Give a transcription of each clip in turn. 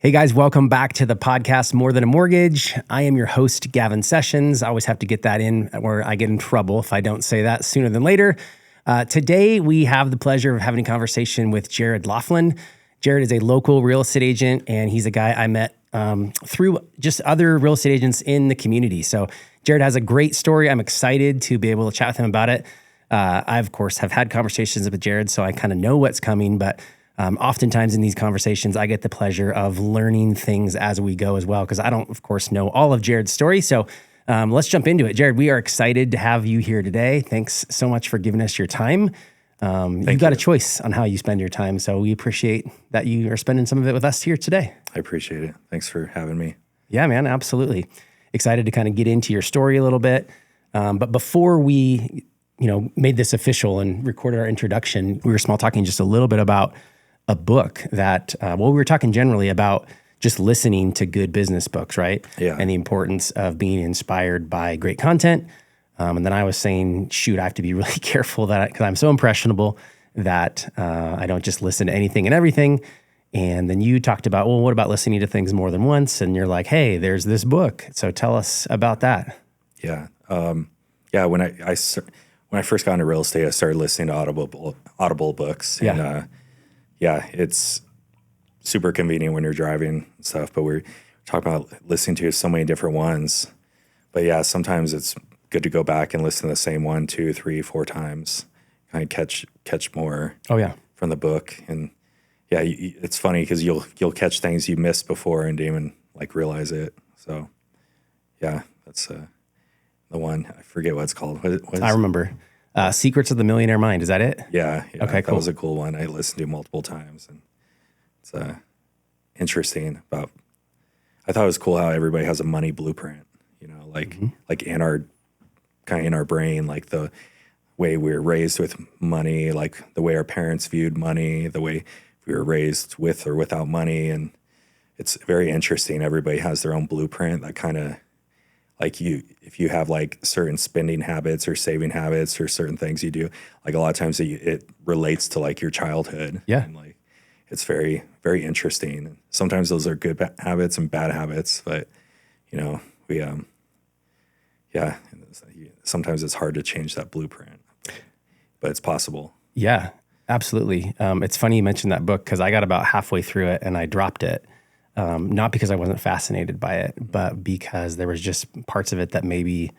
Hey guys, welcome back to the podcast, More Than a Mortgage. I am your host, Gavin Sessions. I always have to get that in or I get in trouble if I don't say that sooner than later. Today, we have the pleasure of having a conversation with Jared Laughlin. Jared is a local real estate agent, and he's a guy I met through just other real estate agents in the community. So Jared has a great story. I'm excited to be able to chat with him about it. I, of course, have had conversations with Jared, so I kind of know what's coming, but oftentimes in these conversations, I get the pleasure of learning things as we go as well, because I don't, of course, know all of Jared's story. So let's jump into it. Jared, we are excited to have you here today. Thanks so much for giving us your time. You've got a choice on how you spend your time, so we appreciate that you are spending some of it with us here today. I appreciate it. Thanks for having me. Yeah, man, absolutely. Excited to kind of get into your story a little bit. But before we, made this official and recorded our introduction, we were small talking just a little bit about a book that, we were talking generally about just listening to good business books, right? Yeah. And the importance of being inspired by great content. And then I was saying, shoot, I have to be really careful because I'm so impressionable that I don't just listen to anything and everything. And then you talked about, well, what about listening to things more than once? And you're like, hey, there's this book. So tell us about that. Yeah. When I first got into real estate, I started listening to Audible books. Yeah. And it's super convenient when you're driving and stuff, but we're talking about listening to so many different ones. But yeah, sometimes it's good to go back and listen to the same 1, 2, 3, 4 times, kind of catch more from the book. And yeah, it's funny because you'll catch things you missed before and didn't even realize it. So yeah, that's the one. I forget what it's called. What is I remember. Secrets of the Millionaire Mind. Is that it? Yeah. Okay, cool. That was a cool one. I listened to multiple times, and it's interesting about. I thought it was cool how everybody has a money blueprint. Like in our brain, like the way we were raised with money, like the way our parents viewed money, the way we were raised with or without money, and it's very interesting. Everybody has their own blueprint that kind of. If you have certain spending habits or saving habits or certain things you do, a lot of times it relates to your childhood. Yeah. And it's very, very interesting. Sometimes those are good habits and bad habits, but sometimes it's hard to change that blueprint, but it's possible. Yeah, absolutely. It's funny you mentioned that book because I got about halfway through it and I dropped it. Not because I wasn't fascinated by it, but because there was just parts of it that maybe,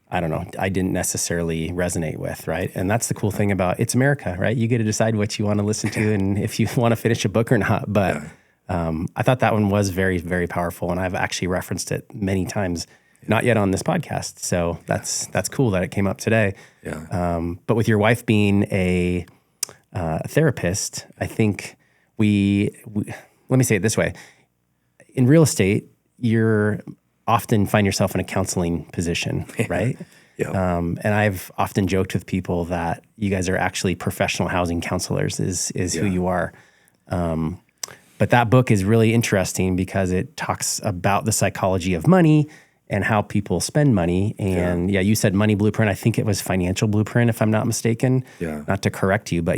I don't know, I didn't necessarily resonate with, right? And that's the cool thing about it's America, right? You get to decide what you want to listen to and if you want to finish a book or not. But I thought that one was very, very powerful, and I've actually referenced it many times, not yet on this podcast. So that's cool that it came up today. Yeah. But with your wife being a therapist, I think we let me say it this way. In real estate, you're often find yourself in a counseling position, right? Yeah. And I've often joked with people that you guys are actually professional housing counselors is who you are. But that book is really interesting because it talks about the psychology of money and how people spend money. And you said money blueprint. I think it was financial blueprint, if I'm not mistaken. Yeah. Not to correct you, but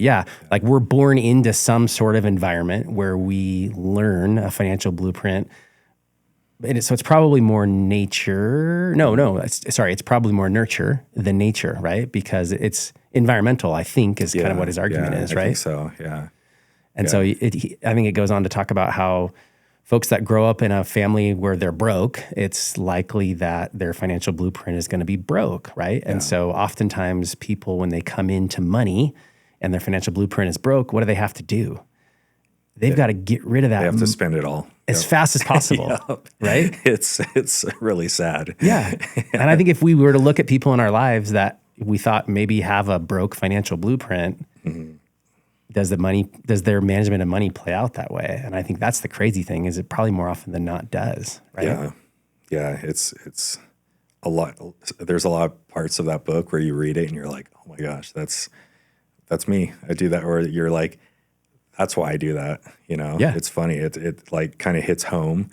we're born into some sort of environment where we learn a financial blueprint. So it's probably more nature. It's probably more nurture than nature, right? Because it's environmental, I think, is kind of what his argument is, right? I think so, yeah. And so I think it goes on to talk about how folks that grow up in a family where they're broke, it's likely that their financial blueprint is going to be broke, right? And so oftentimes people, when they come into money and their financial blueprint is broke, what do they have to do? They've got to get rid of that. They have to spend it all. As fast as possible, right? It's really sad. Yeah. And I think if we were to look at people in our lives that we thought maybe have a broke financial blueprint, does their management of money play out that way? And I think that's the crazy thing is it probably more often than not does, right? Yeah. It's a lot. There's a lot of parts of that book where you read it and you're like, oh my gosh, that's me. I do that. Or you're like, that's why I do that. Yeah. It's funny. It kind of hits home.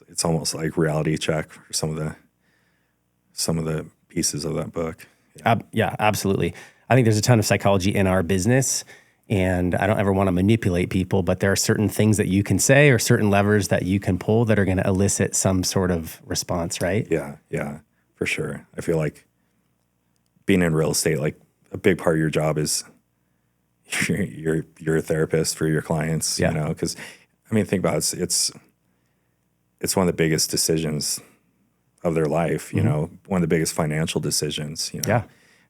It's almost like reality check for some of the pieces of that book. Yeah, absolutely. I think there's a ton of psychology in our business. And I don't ever want to manipulate people, but there are certain things that you can say or certain levers that you can pull that are going to elicit some sort of response, right? Yeah, for sure. I feel like being in real estate, like a big part of your job is you're a therapist for your clients, you know, because I mean, think about it, it's one of the biggest decisions of their life, you know, one of the biggest financial decisions, you know. Yeah.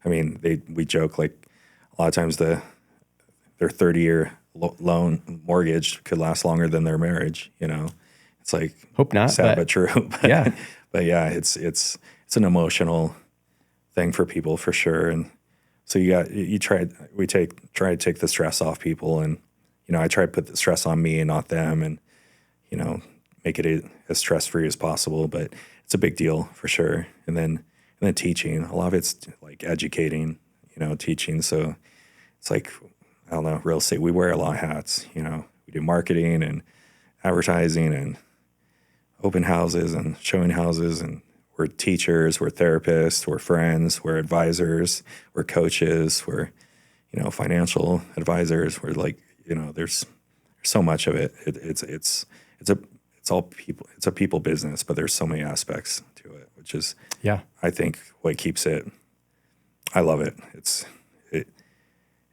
I mean, we joke like a lot of times their 30-year loan mortgage could last longer than their marriage, you know. It's like hope not, sad but true. Yeah. But yeah, it's an emotional thing for people for sure. And so we try to take the stress off people, and you know, I try to put the stress on me and not them, and you know, make it as stress-free as possible. But it's a big deal for sure. And then teaching, a lot of it's like educating, you know, teaching. So it's like, I don't know, real estate, we wear a lot of hats, you know. We do marketing and advertising and open houses and showing houses, and we're teachers, we're therapists, we're friends, we're advisors, we're coaches, we're, you know, financial advisors. We're like, you know, there's so much of it. It's all people. It's a people business, but there's so many aspects to it, which is, I think, what keeps it. I love it. It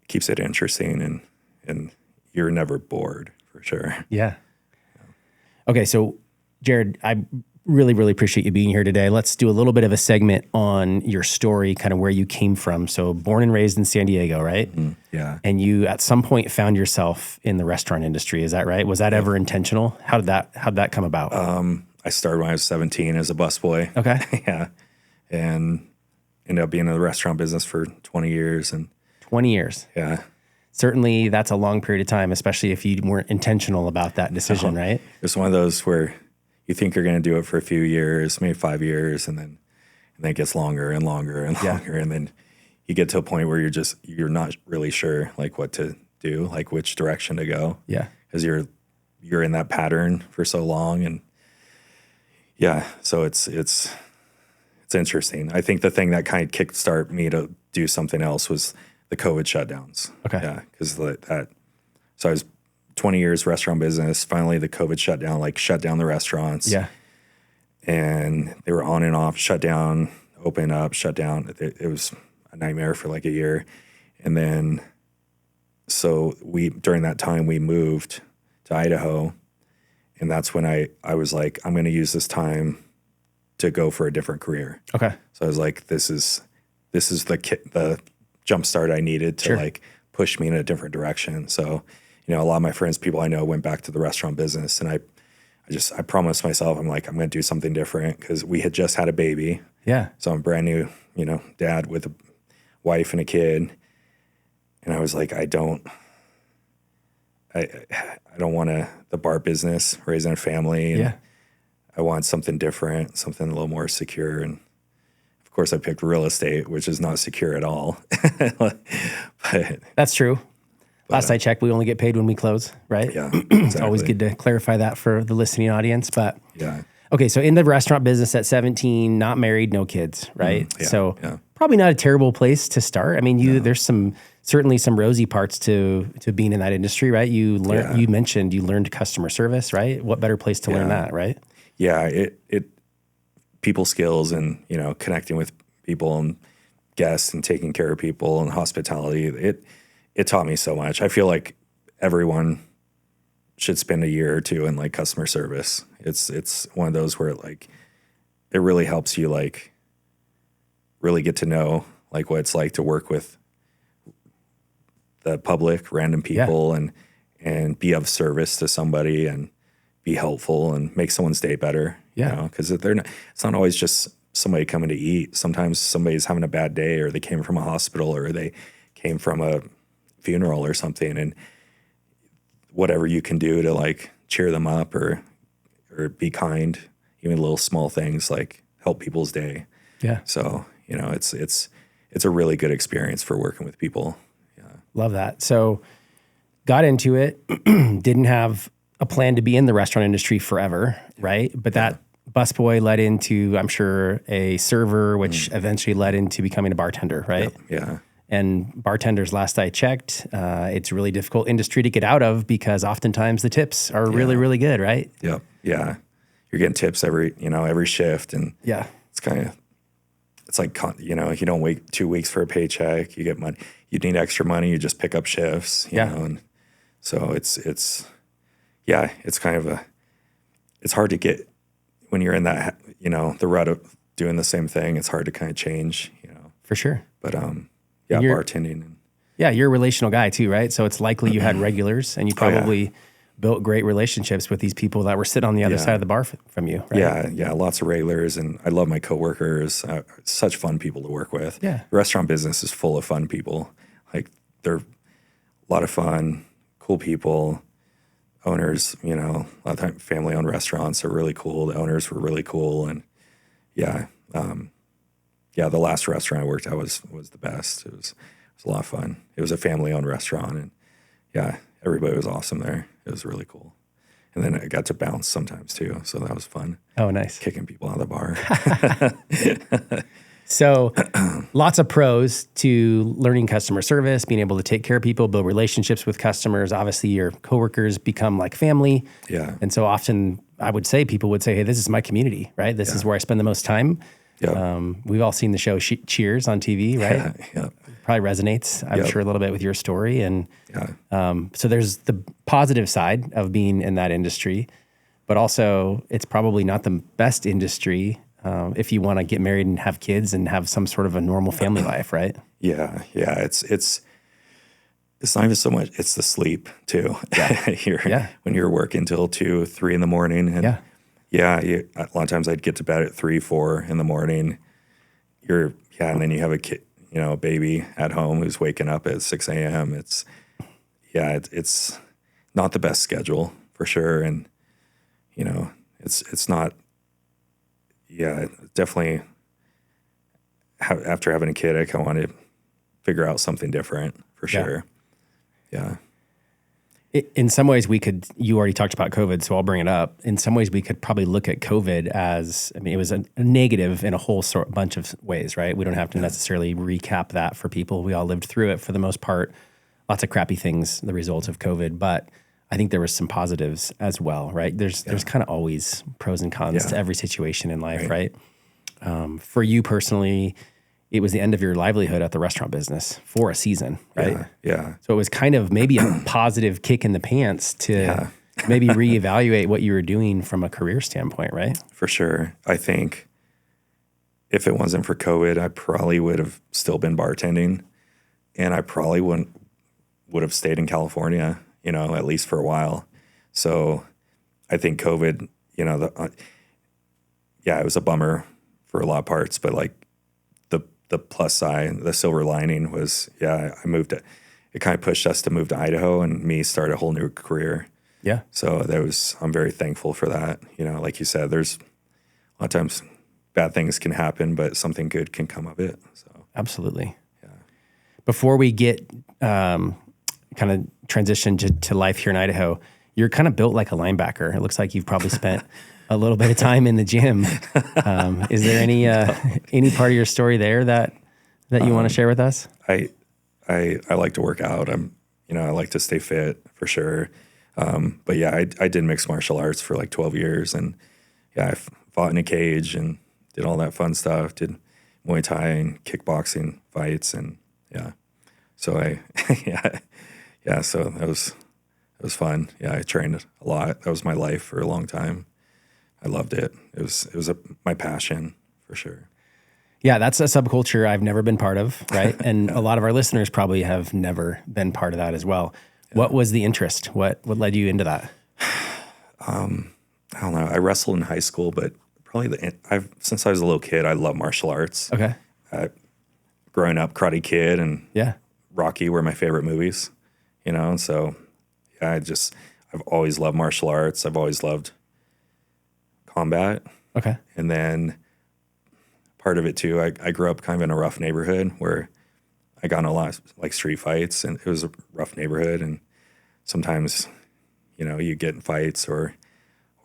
keeps it interesting, and you're never bored for sure. Yeah. Okay, so Jared, I really, really appreciate you being here today. Let's do a little bit of a segment on your story, kind of where you came from. So born and raised in San Diego, right? Mm-hmm. Yeah. And you at some point found yourself in the restaurant industry. Is that right? Was that ever intentional? How'd that come about? I started when I was 17 as a busboy. Okay. Yeah. And ended up being in the restaurant business for 20 years. And 20 years. Yeah. Certainly that's a long period of time, especially if you weren't intentional about that decision, right? It's one of those where you think you're going to do it for a few years, maybe 5 years, and then it gets longer and longer and longer. And then you get to a point where you're not really sure like what to do, like which direction to go. Yeah. Because you're in that pattern for so long. And yeah, so it's interesting. I think the thing that kind of kickstart me to do something else was the COVID shutdowns. Okay. Yeah. Because so I was 20 years restaurant business. Finally, the COVID shutdown, like shut down the restaurants. Yeah. And they were on and off, shut down, open up, shut down. It was a nightmare for like a year. And then, so during that time, we moved to Idaho. And that's when I was like, I'm going to use this time to go for a different career. Okay. So I was like, this is the jump start I needed to like push me in a different direction. So, you know, a lot of my friends, people I know, went back to the restaurant business, and I promised myself, I'm like, I'm going to do something different, because we had just had a baby. Yeah. So I'm brand new, you know, dad with a wife and a kid. And I was like, I don't want the bar business, raising a family. And I want something different, something a little more secure. And of course I picked real estate, which is not secure at all. But that's true. Last I checked, we only get paid when we close, right? Yeah, exactly. It's always good to clarify that for the listening audience. But yeah. Okay, so in the restaurant business at 17, not married, no kids, right? So probably not a terrible place to start. I mean, there's certainly some rosy parts to being in that industry, right? You mentioned you learned customer service, right? What better place to learn that, right? Yeah, it people skills, and you know, connecting with people and guests and taking care of people and hospitality. It taught me so much. I feel like everyone should spend a year or two in like customer service. It's one of those where like it really helps you like really get to know like what it's like to work with the public, random people, and be of service to somebody and be helpful and make someone's day better. Yeah. You know, because it's not always just somebody coming to eat. Sometimes somebody's having a bad day, or they came from a hospital, or they came from a funeral or something, and whatever you can do to like cheer them up or be kind, even little small things like help people's day. Yeah. So, you know, it's a really good experience for working with people. Yeah. Love that. So got into it, didn't have a plan to be in the restaurant industry forever, right? But that busboy led into, I'm sure, a server, which eventually led into becoming a bartender, right? Yeah. And bartenders, last I checked, it's a really difficult industry to get out of because oftentimes the tips are really, really good, right? Yep. Yeah. You're getting tips every shift. And Yeah. it's like, you don't wait 2 weeks for a paycheck. You get money. You need extra money. You just pick up shifts, you know? And so it's kind of it's hard to get when you're in that, the rut of doing the same thing. It's hard to kind of change, For sure. but, bartending. And, yeah, you're a relational guy too, right? So it's likely you had regulars and you probably built great relationships with these people that were sitting on the other side of the bar from you, right? Yeah, lots of regulars, and I love my coworkers. Such fun people to work with. Yeah. The restaurant business is full of fun people. Like, they're a lot of fun, cool people. Owners, a lot of time family-owned restaurants are really cool. The owners were really cool, and the last restaurant I worked at was the best. It was a lot of fun. It was a family-owned restaurant, and everybody was awesome there. It was really cool. And then I got to bounce sometimes too, so that was fun. Oh, nice. Kicking people out of the bar. So lots of pros to learning customer service, being able to take care of people, build relationships with customers. Obviously, your coworkers become like family. Yeah. And so often I would say, people would say, hey, this is my community, right? This is where I spend the most time. Yeah. We've all seen the show Cheers on TV, right? Yeah. Probably resonates, I'm sure, a little bit with your story. And so there's the positive side of being in that industry, but also it's probably not the best industry if you want to get married and have kids and have some sort of a normal family life, right? Yeah. It's not even so much, it's the sleep too. When you're working till 2, 3 in the morning. And a lot of times I'd get to bed at 3, 4 in the morning. And then you have a kid, a baby at home who's waking up at 6 a.m. It's not the best schedule for sure. And, it's not, definitely after having a kid, I kind of want to figure out something different for sure. Yeah. In some ways you already talked about COVID, so I'll bring it up. In some ways we could probably look at COVID as, it was a negative in a whole bunch of ways, right? We don't have to necessarily recap that for people. We all lived through it for the most part. Lots of crappy things, the results of COVID, but I think there was some positives as well, right? There's kind of always pros and cons to every situation in life, right? For you personally, it was the end of your livelihood at the restaurant business for a season, right? Yeah. So it was kind of maybe a positive kick in the pants to maybe reevaluate what you were doing from a career standpoint, right? For sure. I think if it wasn't for COVID, I probably would have still been bartending, and I probably would have stayed in California, at least for a while. So I think COVID, it was a bummer for a lot of parts, but like the plus side, the silver lining was, I moved it kind of pushed us to move to Idaho and me start a whole new career. Yeah. So I'm very thankful for that. Like you said, there's a lot of times bad things can happen, but something good can come of it. So absolutely. Yeah. Before we get kind of transition to life here in Idaho, you're kind of built like a linebacker. It looks like you've probably spent a little bit of time in the gym. Is there any part of your story there that you want to share with us? I like to work out. I like to stay fit for sure. But I did mixed martial arts for like 12 years, and I fought in a cage and did all that fun stuff. Did Muay Thai and kickboxing fights, and so so that was fun. Yeah, I trained a lot. That was my life for a long time. I loved it. It was my passion for sure. Yeah, that's a subculture I've never been part of, right? And a lot of our listeners probably have never been part of that as well. Yeah. What was the interest? What led you into that? I don't know. I wrestled in high school, but probably since I was a little kid, I love martial arts. Okay. Growing up, Karate Kid and Rocky were my favorite movies, and so I've always loved martial arts. I've always loved combat. Okay. And then part of it too, I grew up kind of in a rough neighborhood where I got in a lot of like street fights, and it was a rough neighborhood. And sometimes, you get in fights or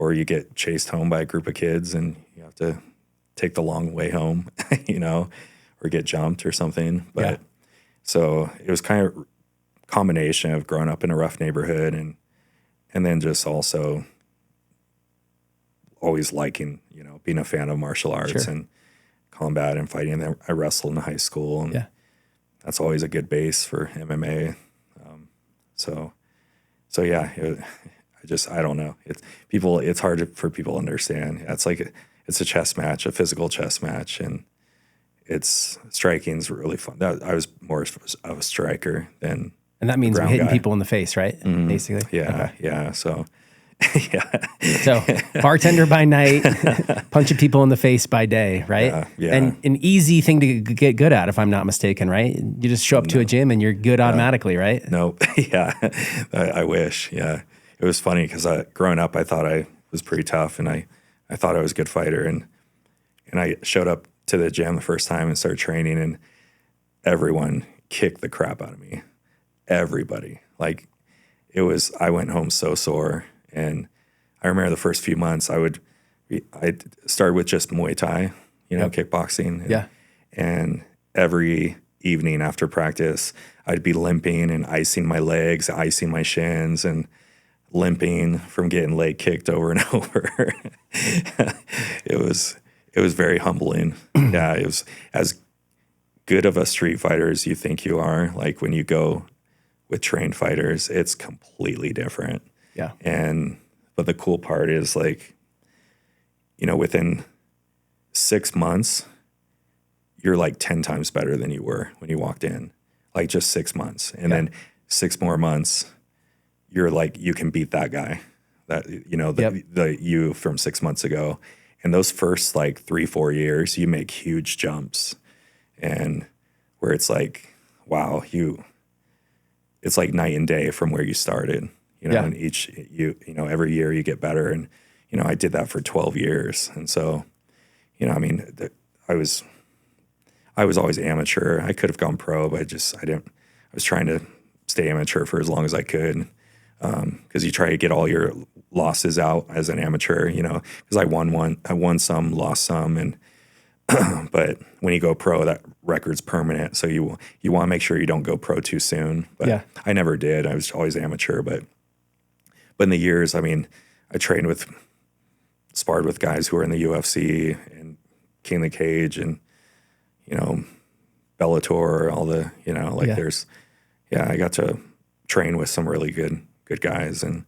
you get chased home by a group of kids and you have to take the long way home, or get jumped or something. But So it was kind of combination of growing up in a rough neighborhood and then just also always liking, being a fan of martial arts and combat and fighting. And then I wrestled in high school, and that's always a good base for MMA. So yeah, I don't know. It's hard for people to understand. It's like it's a chess match, a physical chess match, and striking's really fun. I was more of a striker than. And that means hitting people in the face, right? Mm-hmm. Basically. Yeah. Okay. Yeah. So, yeah. So bartender by night, punching people in the face by day, right? Yeah. And an easy thing to get good at, if I'm not mistaken, right? You just show up to a gym and you're good automatically, right? Nope. Yeah. I wish. Yeah. It was funny because growing up, I thought I was pretty tough, and I thought I was a good fighter, and I showed up to the gym the first time and started training, and everyone kicked the crap out of me. Everybody. Like, I went home so sore. And I remember the first few months I started with just Muay Thai, kickboxing. And every evening after practice, I'd be limping and icing my legs, icing my shins, and limping from getting leg kicked over and over. It was very humbling. Yeah. It was as good of a street fighter as you think you are. Like, when you go with trained fighters, it's completely different. Yeah. But the cool part is, like, within 6 months, you're like 10 times better than you were when you walked in, like just 6 months. And then 6 more months, you're like, you can beat that guy the you from 6 months ago. And those first like 3-4 years, you make huge jumps, and where it's like, wow, it's like night and day from where you started, and every year you get better. And, I did that for 12 years. And so, I was always amateur. I could have gone pro, but I didn't. I was trying to stay amateur for as long as I could. Because you try to get all your losses out as an amateur, because I won some, lost some. And, but when you go pro, that record's permanent. So you want to make sure you don't go pro too soon. But I never did. I was always amateur. But in the years, I sparred with guys who were in the UFC and King of the Cage and, Bellator, all the, I got to train with some really good guys, and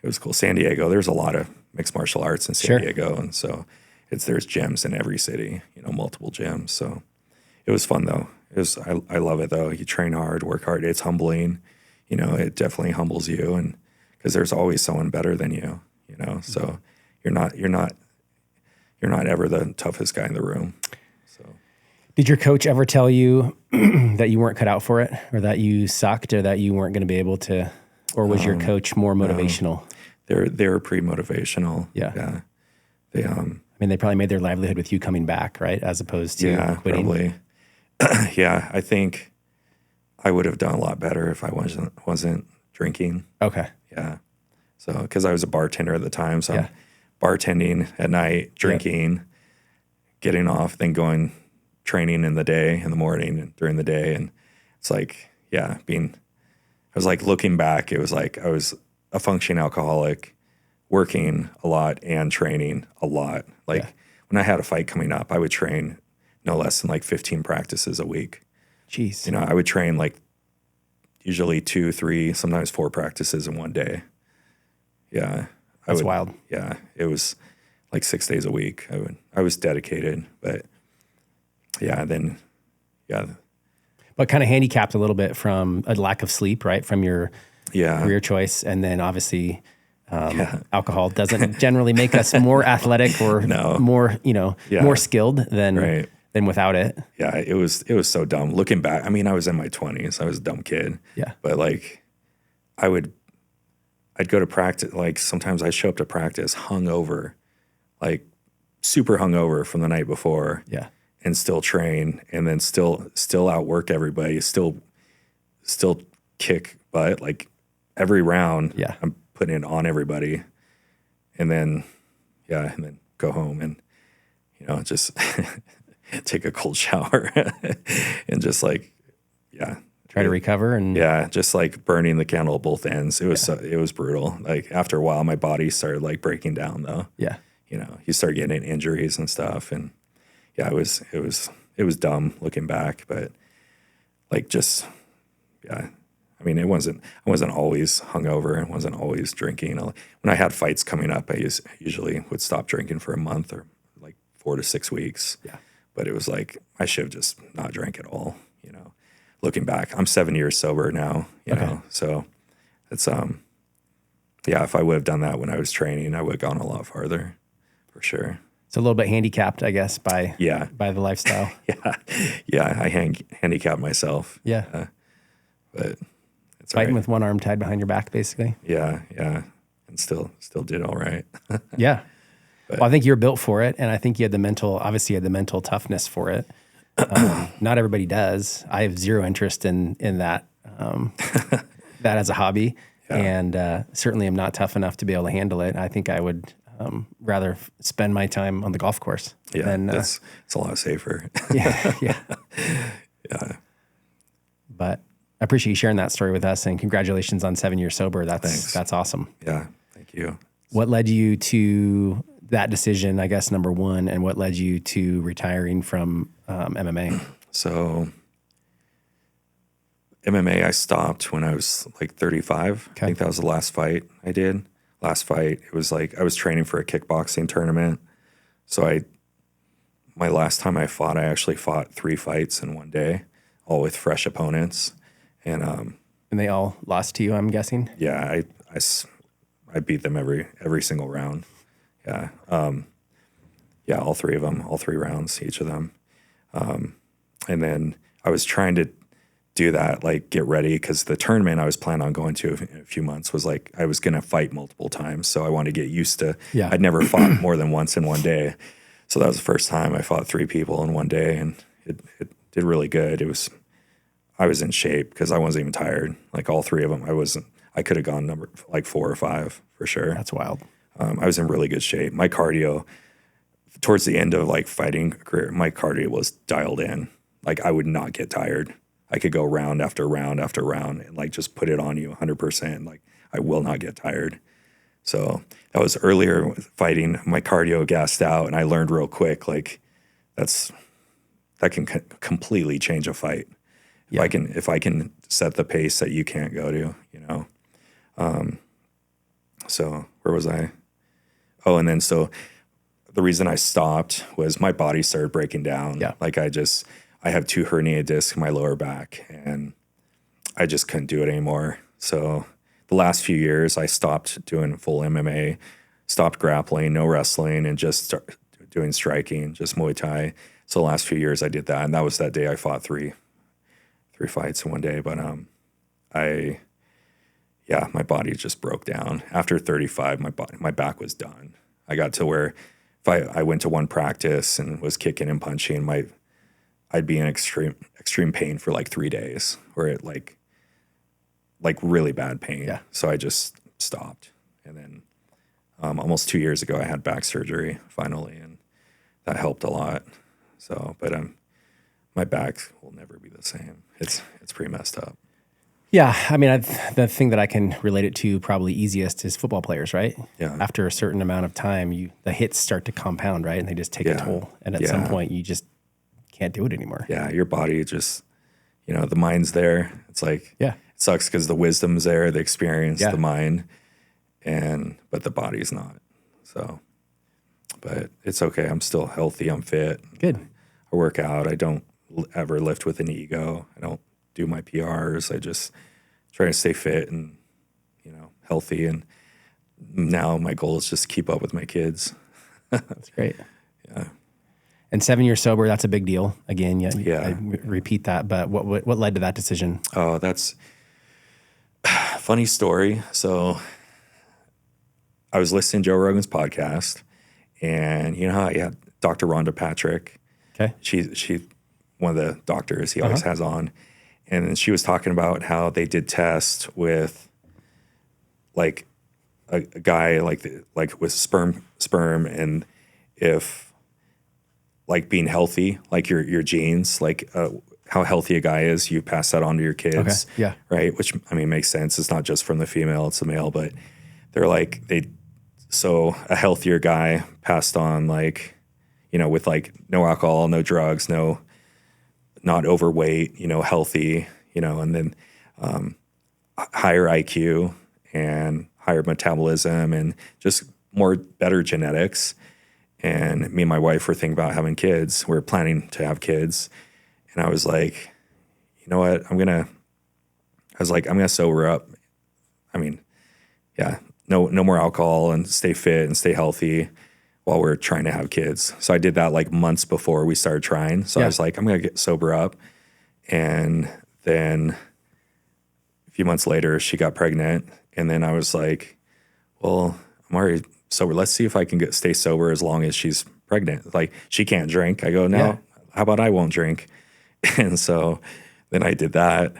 it was cool. San Diego, there's a lot of mixed martial arts in San Diego. And so there's gyms in every city, multiple gyms. So it was fun though. I love it though. You train hard, work hard. It's humbling, it definitely humbles you. And cause there's always someone better than you, so you're not ever the toughest guy in the room. So did your coach ever tell you that you weren't cut out for it, or that you sucked, or that you weren't going to be able to, or was your coach more motivational? They were pretty motivational. Yeah. They probably made their livelihood with you coming back, right? As opposed to quitting. Probably. Yeah. I think I would have done a lot better if I wasn't drinking. Okay. Yeah. So, cause I was a bartender at the time. So I'm bartending at night, drinking, getting off, then going training in the morning and during the day. And it's like, I was like, looking back, it was like I was a functioning alcoholic, working a lot and training a lot. Like when I had a fight coming up, I would train no less than like 15 practices a week. Jeez. I would train like usually 2, 3, sometimes 4 practices in one day. Yeah. That's wild. Yeah. It was like 6 days a week. I was dedicated, but but kind of handicapped a little bit from a lack of sleep, right? From your career choice. And then obviously alcohol doesn't generally make us more athletic or more, more skilled than without it. Yeah. It was so dumb looking back. I was in my 20s. I was a dumb kid. Yeah. But like I'd go to practice. Like sometimes I'd show up to practice hungover, like super hungover from the night before. Yeah. And still train, and then still outwork everybody, still kick butt. Like every round, I'm putting it on everybody, and then go home and just take a cold shower and just like try to recover. And yeah, just like burning the candle at both ends. It was it was brutal. Like after a while, my body started like breaking down though. Yeah. You start getting injuries and stuff, and yeah, it was dumb looking back, but like just yeah. I mean, I wasn't always hungover. I wasn't always drinking. When I had fights coming up, I usually would stop drinking for a month or like 4 to 6 weeks. Yeah. But it was like I should have just not drank at all. Looking back, I'm 7 years sober now. You know, so it's yeah. If I would have done that when I was training, I would have gone a lot farther, for sure. It's a little bit handicapped, I guess, by the lifestyle. Yeah. I handicapped myself. Yeah. But it's fighting right. with one arm tied behind your back, basically. Yeah, and still did all right. Yeah. Well, I think you're built for it, and I think you had the mental toughness for it. Not everybody does. I have zero interest in that that as a hobby, and certainly am not tough enough to be able to handle it. I think I would rather spend my time on the golf course. Yeah, it's a lot safer. Yeah. But I appreciate you sharing that story with us, and congratulations on 7 years sober. That's awesome. Yeah, thank you. What led you to that decision, I guess, number one, and what led you to retiring from MMA? So MMA, I stopped when I was like 35. I think that was the last fight I did. Last fight, it was like I was training for a kickboxing tournament. So my last time I fought, I actually fought 3 fights in one day, all with fresh opponents. And they all lost to you, I'm guessing? Yeah, I beat them every single round. Yeah. All 3 of them, all 3 rounds, each of them. And then I was trying to do that, like get ready, because the tournament I was planning on going to in a few months was like I was going to fight multiple times. So I wanted to get used to, I'd never fought more than once in one day. So that was the first time I fought 3 people in one day, and it did really good. I was in shape because I wasn't even tired. Like all 3 of them, I could have gone number like 4 or 5 for sure. That's wild. I was in really good shape. My cardio, towards the end of like fighting career, my cardio was dialed in. Like I would not get tired. I could go round after round after round and like just put it on you 100%. Like I will not get tired. So that was earlier fighting. My cardio gassed out, and I learned real quick, like that can completely change a fight. Yeah. If I can set the pace that you can't go to, So where was I? Oh, and then so the reason I stopped was my body started breaking down. Yeah. Like I have 2 herniated discs in my lower back, and I just couldn't do it anymore. So the last few years I stopped doing full MMA, stopped grappling, no wrestling, and just started doing striking, just Muay Thai. So the last few years I did that, and that was that day I fought 3 fights in one day. But my body just broke down. After 35, my back was done. I got to where if I went to one practice and was kicking and punching, I'd be in extreme pain for like 3 days, where it like really bad pain. Yeah. So I just stopped. And then almost 2 years ago, I had back surgery finally, and that helped a lot. So, but my back will never be the same. It's pretty messed up. Yeah, I mean, the thing that I can relate it to probably easiest is football players, right? Yeah. After a certain amount of time, the hits start to compound, right? And they just take a toll. And at some point, you just can't do it anymore. Yeah, your body just, the mind's there. It's like, it sucks because the wisdom's there, the experience, the mind, but the body's not. So, but it's okay. I'm still healthy. I'm fit. Good. I work out. I don't ever lift with an ego. I don't do my PRs. I just try to stay fit and, healthy. And now my goal is just keep up with my kids. That's great. Yeah. And 7 years sober, that's a big deal. Again, I repeat that. But what led to that decision? Oh, that's a funny story. So I was listening to Joe Rogan's podcast, and Dr. Rhonda Patrick. Okay. She one of the doctors he always has on. And she was talking about how they did tests with like a guy like with sperm, and if like being healthy, like your genes, like how healthy a guy is, you pass that on to your kids. Okay. Yeah. Right. Which, I mean, makes sense. It's not just from the female, it's the male, but they're like, so a healthier guy passed on like, with like no alcohol, no drugs, not overweight, healthy, and then higher IQ and higher metabolism and just better genetics. And me and my wife were thinking about having kids. We're planning to have kids. And I was like, you know what? I'm going to sober up. I mean, yeah, no more alcohol and stay fit and stay healthy while we're trying to have kids. So I did that like months before we started trying. So I was like, I'm going to get sober up. And then a few months later, she got pregnant. And then I was like, well, I'm already sober. Let's see if I can stay sober as long as she's pregnant. Like, she can't drink. I go, no, how about I won't drink? And so then I did that.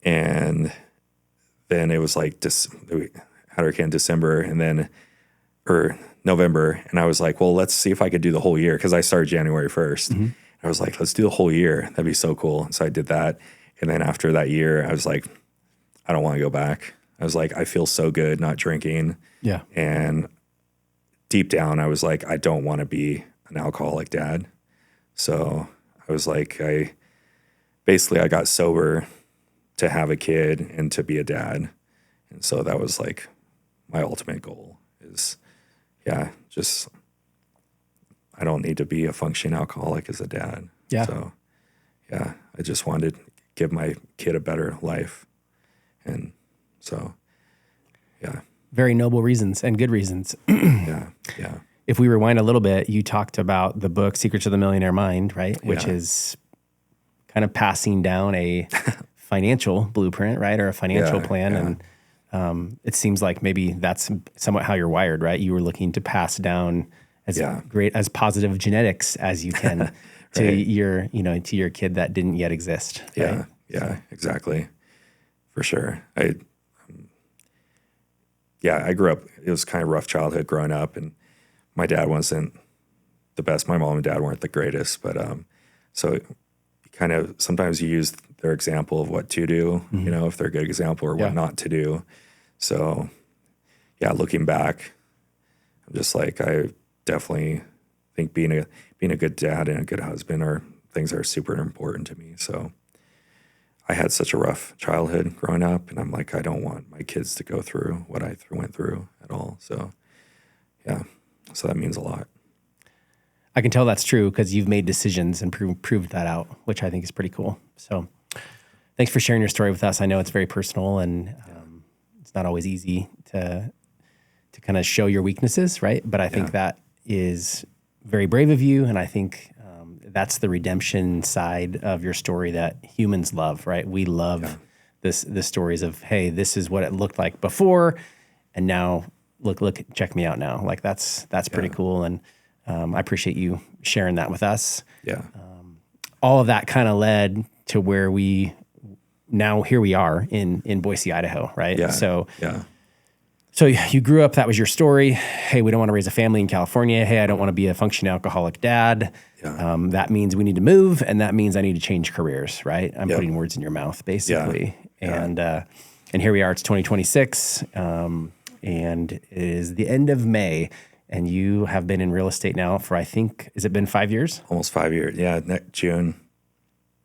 And then it was like, we had our kid in December or November. And I was like, well, let's see if I could do the whole year. Cause I started January 1st. Mm-hmm. I was like, let's do the whole year. That'd be so cool. And so I did that. And then after that year, I was like, I don't want to go back. I was like, I feel so good not drinking. Yeah. And deep down, I was like, I don't want to be an alcoholic dad. So I was like, I got sober to have a kid and to be a dad. And so that was like my ultimate goal is, just, I don't need to be a functioning alcoholic as a dad. Yeah. So, I just wanted to give my kid a better life. And so, very noble reasons and good reasons. Yeah. If we rewind a little bit, you talked about the book Secrets of the Millionaire Mind, right? Which is kind of passing down a financial blueprint, right? Or a financial plan. Yeah. And it seems like maybe that's somewhat how you're wired, right? You were looking to pass down as positive genetics as you can to your kid that didn't yet exist. Right? Yeah, exactly. For sure. I grew up, it was kind of rough childhood growing up, and my dad wasn't the best. My mom and dad weren't the greatest, but so kind of sometimes you use their example of what to do, if they're a good example, or what not to do. So looking back, I'm just like, I definitely think being a good dad and a good husband are things that are super important to me. So I had such a rough childhood growing up, and I'm like, I don't want my kids to go through what I went through at all. So, so that means a lot. I can tell that's true because you've made decisions and proved that out, which I think is pretty cool. So thanks for sharing your story with us. I know it's very personal, and it's not always easy to kind of show your weaknesses, right? But I think that is very brave of you, and I think that's the redemption side of your story that humans love, right? We love the stories of, hey, this is what it looked like before, and now look, check me out now. Like that's pretty cool, and I appreciate you sharing that with us. Yeah. All of that kind of led to where here we are in Boise, Idaho, right? Yeah. So you grew up, that was your story. Hey, we don't want to raise a family in California. Hey, I don't want to be a functioning alcoholic dad. Yeah. That means we need to move, and that means I need to change careers, right? I'm putting words in your mouth, basically. Yeah. And here we are, it's 2026, and it is the end of May, and you have been in real estate now for, I think, has it been 5 years? Almost 5 years. Yeah, June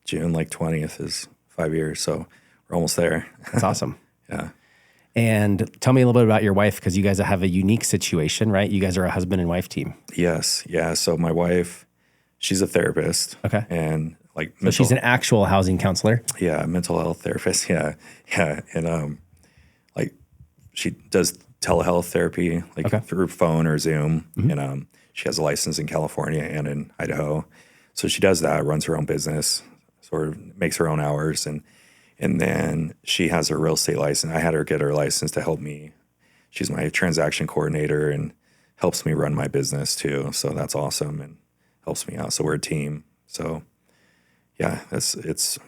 like 20th is 5 years, so we're almost there. That's awesome. Yeah. And tell me a little bit about your wife, because you guys have a unique situation, right? You guys are a husband and wife team. Yes. Yeah. So my wife, she's a therapist. Okay. And so she's an actual housing counselor. Yeah. Mental health therapist. Yeah. Yeah. And she does telehealth therapy, through phone or Zoom. Mm-hmm. And she has a license in California and in Idaho. So she does that, runs her own business, sort of makes her own hours. And then she has her real estate license. I had her get her license to help me. She's my transaction coordinator and helps me run my business too. So that's awesome and helps me out. So we're a team. So it's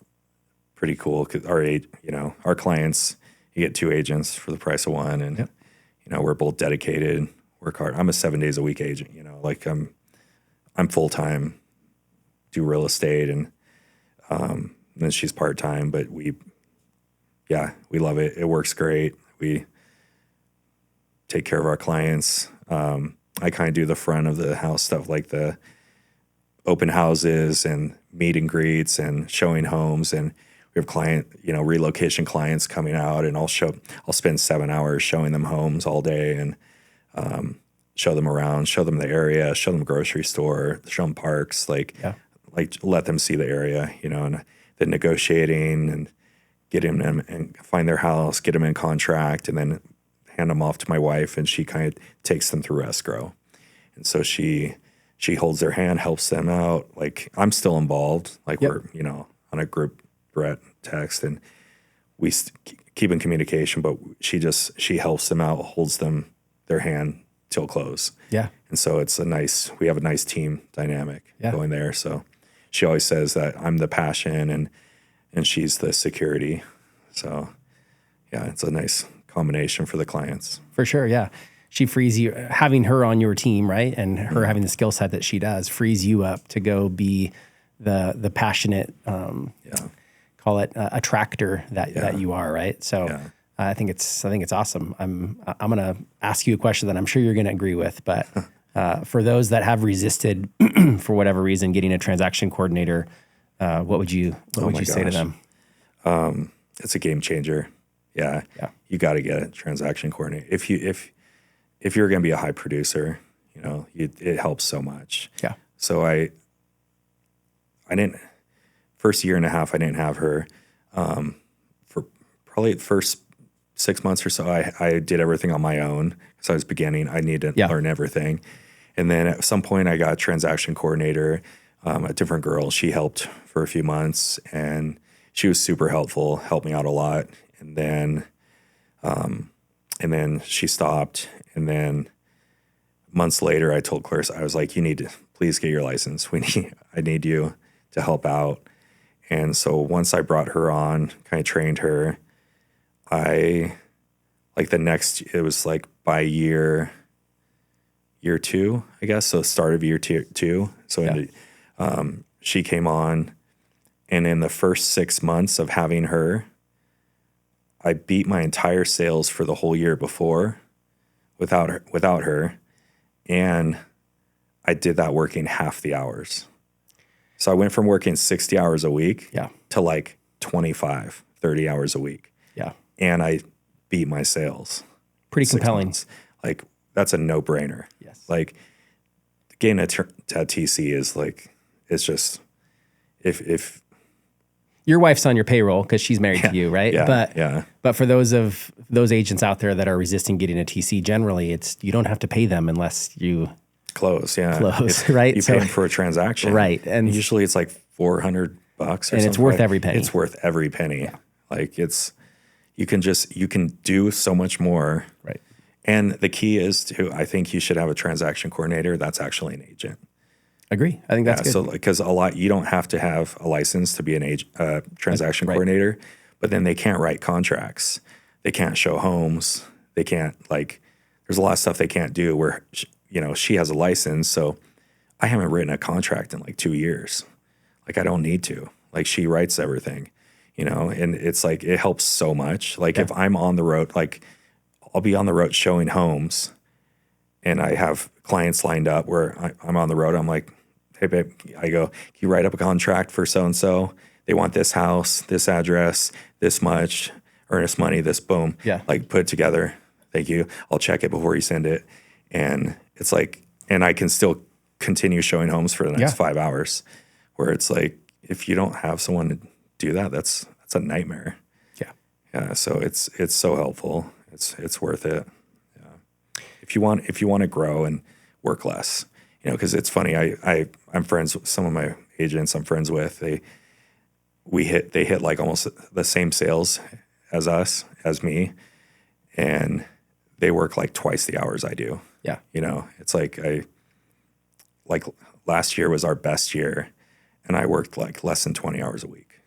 pretty cool because our clients, you get 2 agents for the price of one, and we're both dedicated, work hard. I'm a 7 days a week agent. I'm full time, do real estate, and And then she's part-time, but we love it. It works great. We take care of our clients. I kind of do the front of the house stuff, like the open houses and meet and greets and showing homes. And we have relocation clients coming out, and I'll spend 7 hours showing them homes all day and show them around, show them the area, show them grocery store, show them parks, like let them see the area, and then negotiating and getting them and find their house, get them in contract, and then hand them off to my wife, and she kind of takes them through escrow. And so she holds their hand, helps them out. Like, I'm still involved. Like, we're, on a group threat text, and we keep in communication, but she helps them out, holds their hand till close. Yeah. And so we have a nice team dynamic going there. So she always says that I'm the passion and she's the security. So yeah, it's a nice combination for the clients. For sure, yeah. She frees you, having her on your team, right? And her having the skill set that she does frees you up to go be the passionate, call it attractor that you are, right? So I think it's awesome. I'm going to ask you a question that I'm sure you're going to agree with, but for those that have resisted for whatever reason getting a transaction coordinator, what would you say to them? It's a game changer. Yeah. You got to get a transaction coordinator. If you're going to be a high producer, it helps so much. Yeah. So I didn't, first year and a half, I didn't have her. For probably the first 6 months or so, I did everything on my own because I was beginning. I needed to learn everything. And then at some point I got a transaction coordinator, a different girl. She helped for a few months, and she was super helpful, helped me out a lot. And then she stopped. And then months later, I told Clarissa, I was like, you need to please get your license. I need you to help out. And so once I brought her on, kind of trained her, it was like by year 2, I guess. So start of year 2. So she came on, and in the first 6 months of having her, I beat my entire sales for the whole year before without her. And I did that working half the hours. So I went from working 60 hours a week to like 25, 30 hours a week. Yeah. And I beat my sales. Pretty compelling. Like, that's a no-brainer. Yes. Like, getting a TC is like, it's just, if your wife's on your payroll because she's married to you, right? But for those agents out there that are resisting getting a TC, generally you don't have to pay them unless you close, right? You pay them for a transaction, right? And usually it's like $400 or something. It's worth every penny. It's worth every penny. Yeah. Like, you can do so much more, right? And the key is I think you should have a transaction coordinator that's actually an agent. Agree. I think that's good. So, because you don't have to have a license to be an transaction coordinator, but then they can't write contracts. They can't show homes. They can't, there's a lot of stuff they can't do where, she has a license. So I haven't written a contract in like 2 years. Like, I don't need to. Like, she writes everything, and it's like, it helps so much. Like, if I'm on the road, like, I'll be on the road showing homes, and I have clients lined up where I'm on the road. I'm like, hey, babe, I go, can you write up a contract for so-and-so? They want this house, this address, this much, earnest money, this, boom. Yeah. Like, put it together. Thank you. I'll check it before you send it. And it's like, and I can still continue showing homes for the next 5 hours, where it's like, if you don't have someone to do that, that's a nightmare. Yeah. Yeah. So it's so helpful. It's worth it. Yeah. If you want to grow and work less, because it's funny. I'm friends with some of my agents I'm friends with. They hit like almost the same sales as me, and they work like twice the hours I do. Yeah. It's like last year was our best year, and I worked like less than 20 hours a week.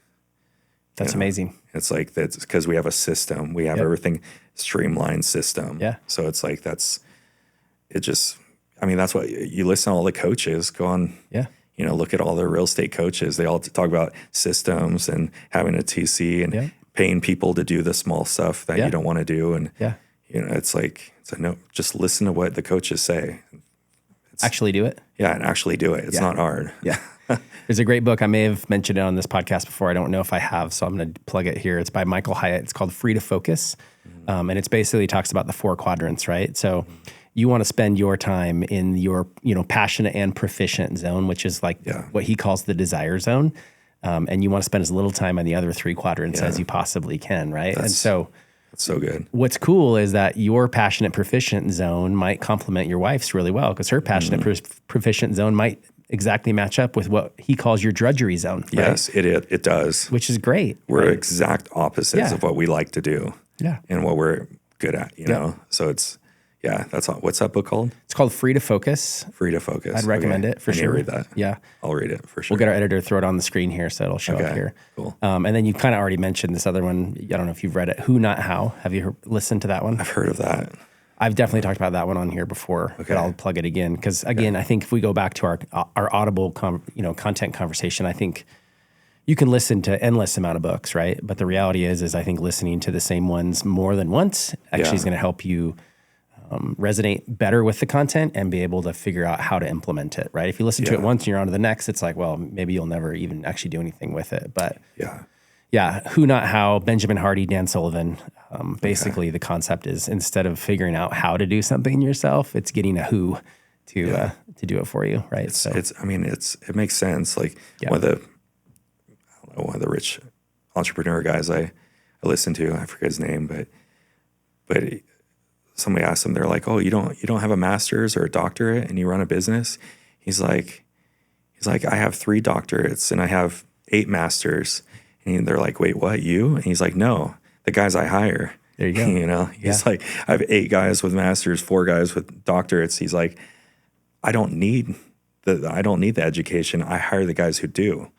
That's amazing. It's like, that's because we have a system. We have everything streamlined system. Yeah. So it's like, that's what you listen to all the coaches go on. Yeah. look at all the real estate coaches. They all talk about systems and having a TC and paying people to do the small stuff that you don't want to do. And, it's like, no, just listen to what the coaches say. Actually do it. Yeah, and actually do it. It's not hard. Yeah. There's a great book. I may have mentioned it on this podcast before. I don't know if I have, so I'm going to plug it here. It's by Michael Hyatt. It's called Free to Focus. And it's basically talks about the 4 quadrants, right? So you want to spend your time in your, passionate and proficient zone, which is like what he calls the desire zone. And you want to spend as little time on the other 3 quadrants as you possibly can, right? That's so good. What's cool is that your passionate proficient zone might complement your wife's really well, because her passionate proficient zone might exactly match up with what he calls your drudgery zone. Right? Yes, it does. Which is great. We're exact opposites of what we like to do. Yeah. And what we're good at, you know? So it's, that's all. What's that book called? It's called Free to Focus. Free to Focus. I'd recommend it for sure. Read that. Yeah. I'll read it for sure. We'll get our editor to throw it on the screen here so it'll show up here. Cool. And then you kind of already mentioned this other one. I don't know if you've read it. Who, Not How. Have you listened to that one? I've heard of that. I've definitely talked about that one on here before, but I'll plug it again. Because again, I think if we go back to our Audible content conversation, I think you can listen to endless amount of books, right? But the reality is I think listening to the same ones more than once actually is going to help you resonate better with the content and be able to figure out how to implement it, right? If you listen to it once and you're on to the next, it's like, well, maybe you'll never even actually do anything with it. But Who, Not How, Benjamin Hardy, Dan Sullivan. Basically, the concept is instead of figuring out how to do something yourself, it's getting a who to do it for you, right? It makes sense. Like one of the rich entrepreneur guys I listen to, I forget his name, but somebody asked him, they're like, "Oh, you don't have a master's or a doctorate and you run a business?" He's like, "I have 3 doctorates and I have 8 masters." And they're like, "Wait, what, you?" And he's like, "No, the guys I hire." There you go. He's like, "I have 8 guys with masters, 4 guys with doctorates." He's like, I don't need the education. I hire the guys who do.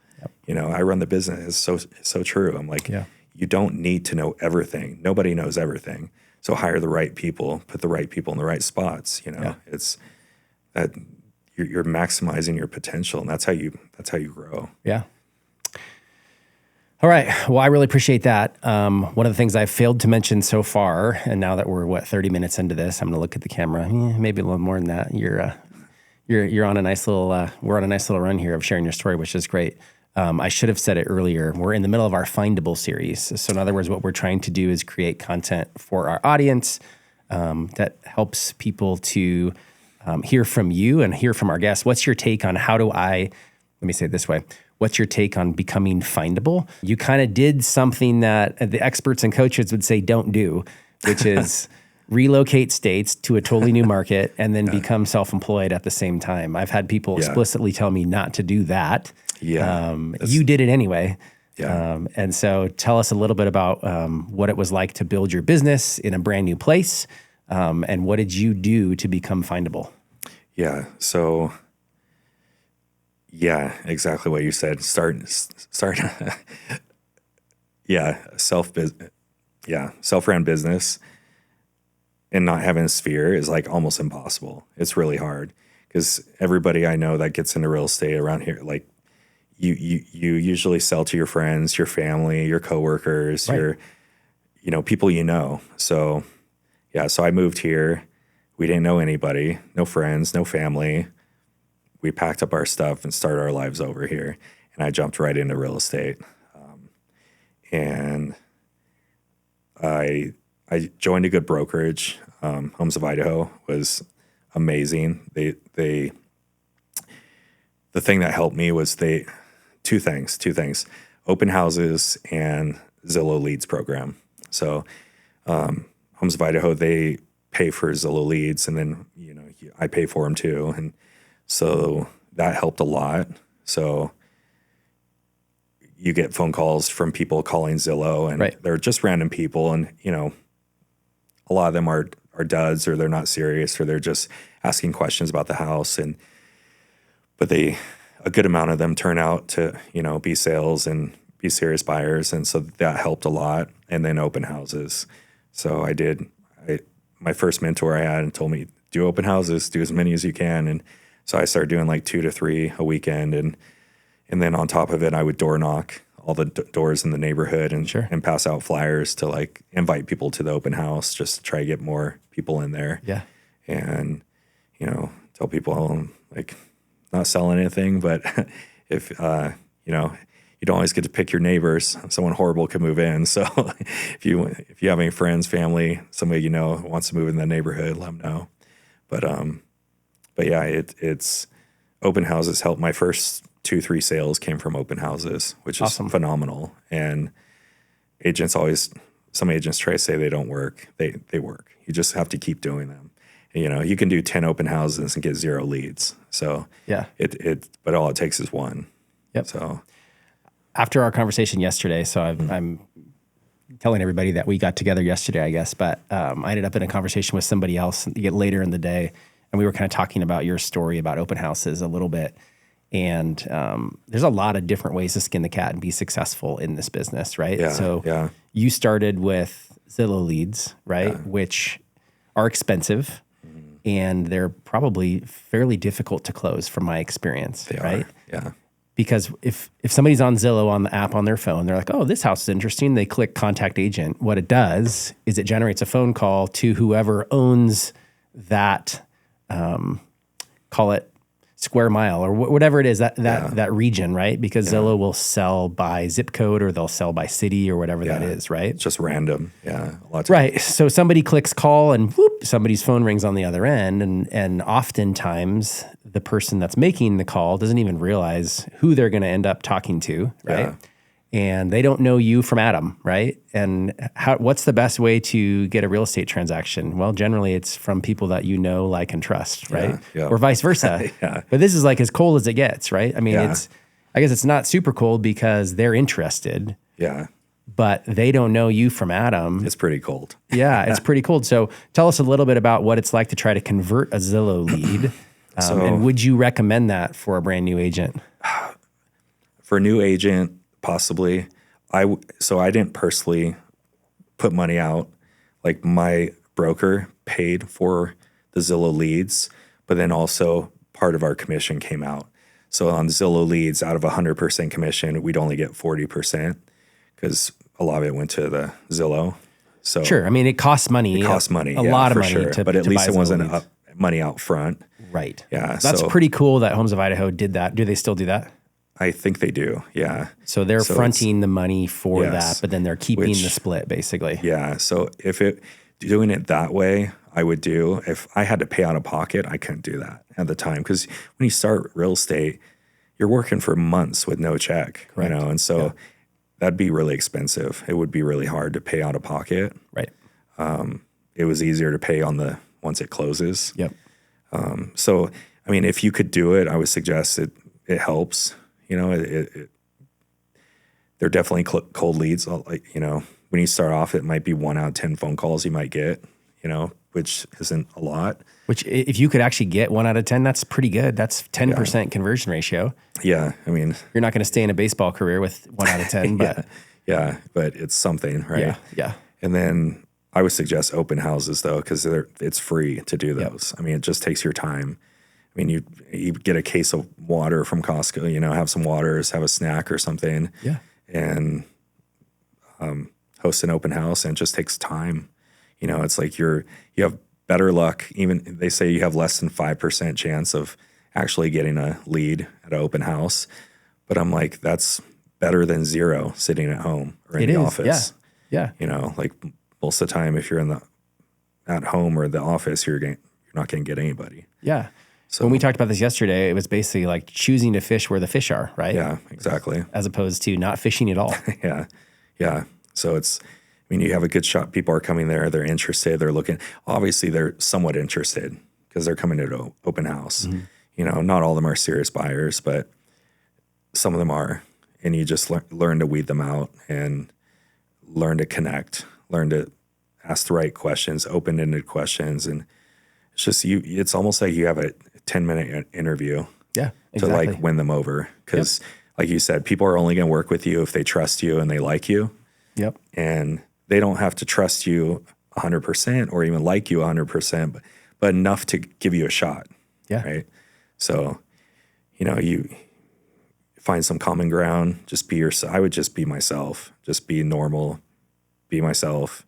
Yep. I run the business. It's so true. I'm like, you don't need to know everything. Nobody knows everything. So hire the right people, put the right people in the right spots. It's that you're maximizing your potential, and that's how you grow. Yeah. All right. Well, I really appreciate that. One of the things I've failed to mention so far, and now that we're 30 minutes into this, I'm going to look at the camera. Maybe a little more than that. You're on a nice little. We're on a nice little run here of sharing your story, which is great. I should have said it earlier. We're in the middle of our Findable series. So in other words, what we're trying to do is create content for our audience that helps people to hear from you and hear from our guests. What's your take on let me say it this way. What's your take on becoming findable? You kind of did something that the experts and coaches would say don't do, which is relocate states to a totally new market and then become self-employed at the same time. I've had people explicitly tell me not to do that. Yeah, you did it anyway. Yeah. And so tell us a little bit about what it was like to build your business in a brand new place, and what did you do to become findable? Yeah. So, exactly what you said. Start. Self-ran business and not having a sphere is like almost impossible. It's really hard because everybody I know that gets into real estate around here, like, You usually sell to your friends, your family, your coworkers, your people So, so I moved here. We didn't know anybody, no friends, no family. We packed up our stuff and started our lives over here. And I jumped right into real estate. And I joined a good brokerage. Homes of Idaho was amazing. The thing that helped me was two things, open houses and Zillow leads program. So Homes of Idaho, they pay for Zillow leads, and then, I pay for them too. And so that helped a lot. So you get phone calls from people calling Zillow, and they're just random people. And, a lot of them are duds, or they're not serious, or they're just asking questions about the house. But a good amount of them turn out to, be sales and be serious buyers. And so that helped a lot. And then open houses. So my first mentor I had told me, do open houses, do as many as you can. And So I started doing like 2 to 3 a weekend. And then on top of it, I would door knock all the doors in the neighborhood and pass out flyers to like invite people to the open house, just to try to get more people in there. Yeah. And, tell people like not selling anything, but if, you don't always get to pick your neighbors. Someone horrible could move in. So if you have any friends, family, somebody wants to move in the neighborhood, let them know. But yeah, it's open houses helped. My first 2-3 sales came from open houses, which is phenomenal. And some agents try to say they don't work. They work. You just have to keep doing them. And, you can do 10 open houses and get 0 leads. So yeah, but all it takes is one. Yep. So after our conversation yesterday, so I'm telling everybody that we got together yesterday, I guess, but I ended up in a conversation with somebody else later in the day, and we were kind of talking about your story about open houses a little bit. And there's a lot of different ways to skin the cat and be successful in this business, right? Yeah, so you started with Zillow leads, right? Which are expensive, and they're probably fairly difficult to close from my experience, right? Yeah. Because if somebody's on Zillow on the app on their phone, they're like, oh, this house is interesting. They click contact agent. What it does is it generates a phone call to whoever owns that, call it square mile or whatever it is, that region, right? Because Zillow will sell by zip code or they'll sell by city or whatever that is, right? It's just random. Yeah. A lot of times. Right. So somebody clicks call and whoop, somebody's phone rings on the other end. And oftentimes the person that's making the call doesn't even realize who they're going to end up talking to, right? Yeah. And they don't know you from Adam, right? And what's the best way to get a real estate transaction? Well, generally it's from people that you know, like, and trust, right? Yeah. Or vice versa. Yeah. But this is like as cold as it gets, right? I mean, I guess it's not super cold because they're interested. Yeah. But they don't know you from Adam. It's pretty cold. Yeah, it's pretty cold. So tell us a little bit about what it's like to try to convert a Zillow lead. And would you recommend that for a brand new agent? For a new agent, possibly. I didn't personally put money out. Like my broker paid for the Zillow leads, but then also part of our commission came out. So on Zillow leads, out of 100% commission, we'd only get 40% because a lot of it went to the Zillow. So sure. I mean, it costs money. It costs money. A lot of money sure. to But at to least buy it wasn't Zillow leads. money out front. Right. Yeah. That's pretty cool that Homes of Idaho did that. Do they still do that? I think they do. Yeah. So they're fronting the money for that, but then they're keeping the split basically. Yeah. So doing it that way, I would do. If I had to pay out of pocket, I couldn't do that at the time. Because when you start real estate, you're working for months with no check, Correct. And so that'd be really expensive. It would be really hard to pay out of pocket. Right. It was easier to pay once it closes. Yep. So, I mean, if you could do it, I would suggest it helps. They're definitely cold leads. Like, when you start off, it might be 1 out of 10 phone calls you might get, which isn't a lot. Which if you could actually get 1 out of 10, that's pretty good. That's 10% conversion ratio. Yeah. I mean, You're not going to stay in a baseball career with 1 out of 10, but yeah, but it's something, right? Yeah. And then I would suggest open houses though, because it's free to do those. Yep. I mean, it just takes your time. I mean, you get a case of water from Costco, have some waters, have a snack or something. Yeah. And host an open house, and it just takes time. It's like you have better luck. Even they say you have less than 5% chance of actually getting a lead at an open house. But I'm like, that's better than 0 sitting at home or in the office. Yeah. Like most of the time, if you're at home or the office, you're not going to get anybody. Yeah. So when we talked about this yesterday, it was basically like choosing to fish where the fish are, right? Yeah, exactly. As opposed to not fishing at all. Yeah. So you have a good shot. People are coming there. They're interested. They're looking. Obviously, they're somewhat interested because they're coming to an open house. Mm-hmm. Not all of them are serious buyers, but some of them are. And you just learn to weed them out and learn to connect, learn to ask the right questions, open-ended questions. And it's just it's almost like you have a 10-minute interview to like win them over. Because like you said, people are only going to work with you if they trust you and they like you. Yep. And they don't have to trust you 100% or even like you 100%, but enough to give you a shot. Yeah. Right. So, you find some common ground, just be yourself. I would just be myself, just be normal, be myself.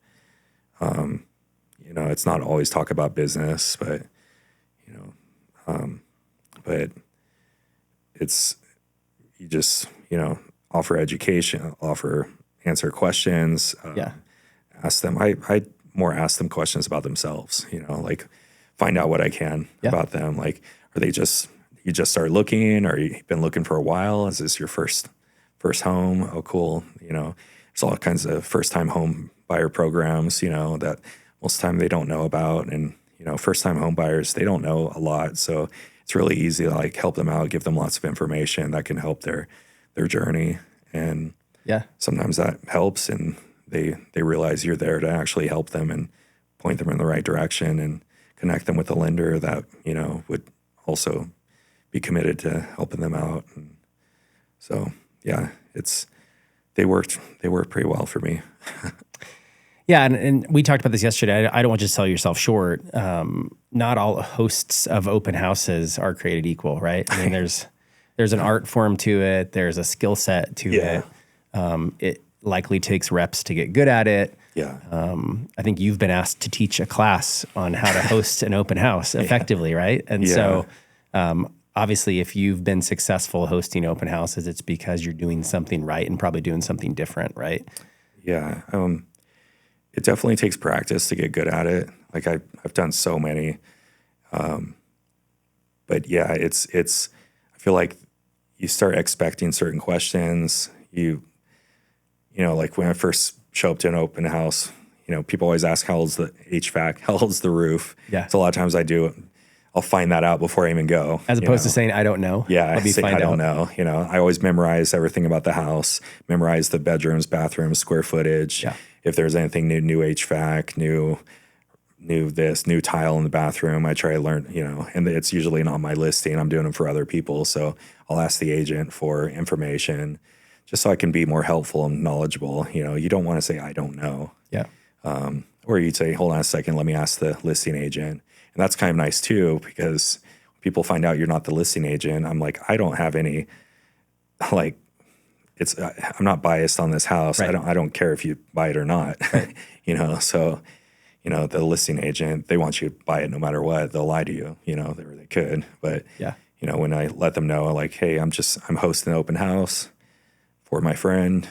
It's not always talk about business, but, but it's, you just, offer education, answer questions, ask them. I more ask them questions about themselves, like find out what I can about them. Like, are they you just started looking, or you've been looking for a while? Is this your first home? Oh, cool. There's all kinds of first time home buyer programs, that most of the time they don't know about. And, first time home buyers, they don't know a lot. So it's really easy to like help them out, give them lots of information that can help their journey. And sometimes that helps, and they realize you're there to actually help them and point them in the right direction and connect them with a lender that, would also be committed to helping them out. And so, they worked pretty well for me. Yeah, and we talked about this yesterday. I don't want you to sell yourself short. Not all hosts of open houses are created equal, right? I mean, there's an art form to it. There's a skill set to it. It likely takes reps to get good at it. Yeah. I think you've been asked to teach a class on how to host an open house effectively, right? And so obviously, if you've been successful hosting open houses, it's because you're doing something right and probably doing something different, right? Yeah. It definitely takes practice to get good at it. Like I've done so many. But yeah, it's I feel like you start expecting certain questions. Like when I first show up to an open house, people always ask, how old's the HVAC? How old's the roof? Yeah. So a lot of times I'll find that out before I even go. As opposed to saying, I don't know. Yeah, I don't know. I always memorize everything about the house, memorize the bedrooms, bathrooms, square footage. Yeah. If there's anything new HVAC, new tile in the bathroom, I try to learn, and it's usually not my listing. I'm doing them for other people. So I'll ask the agent for information just so I can be more helpful and knowledgeable. You don't want to say, I don't know. Yeah. Or you'd say, hold on a second, let me ask the listing agent. And that's kind of nice too, because when people find out you're not the listing agent, I'm like, I don't have any, like, I'm not biased on this house. Right. I don't care if you buy it or not. Right. So, the listing agent, they want you to buy it no matter what. They'll lie to you, they could. But, when I let them know, like, hey, I'm hosting an open house for my friend,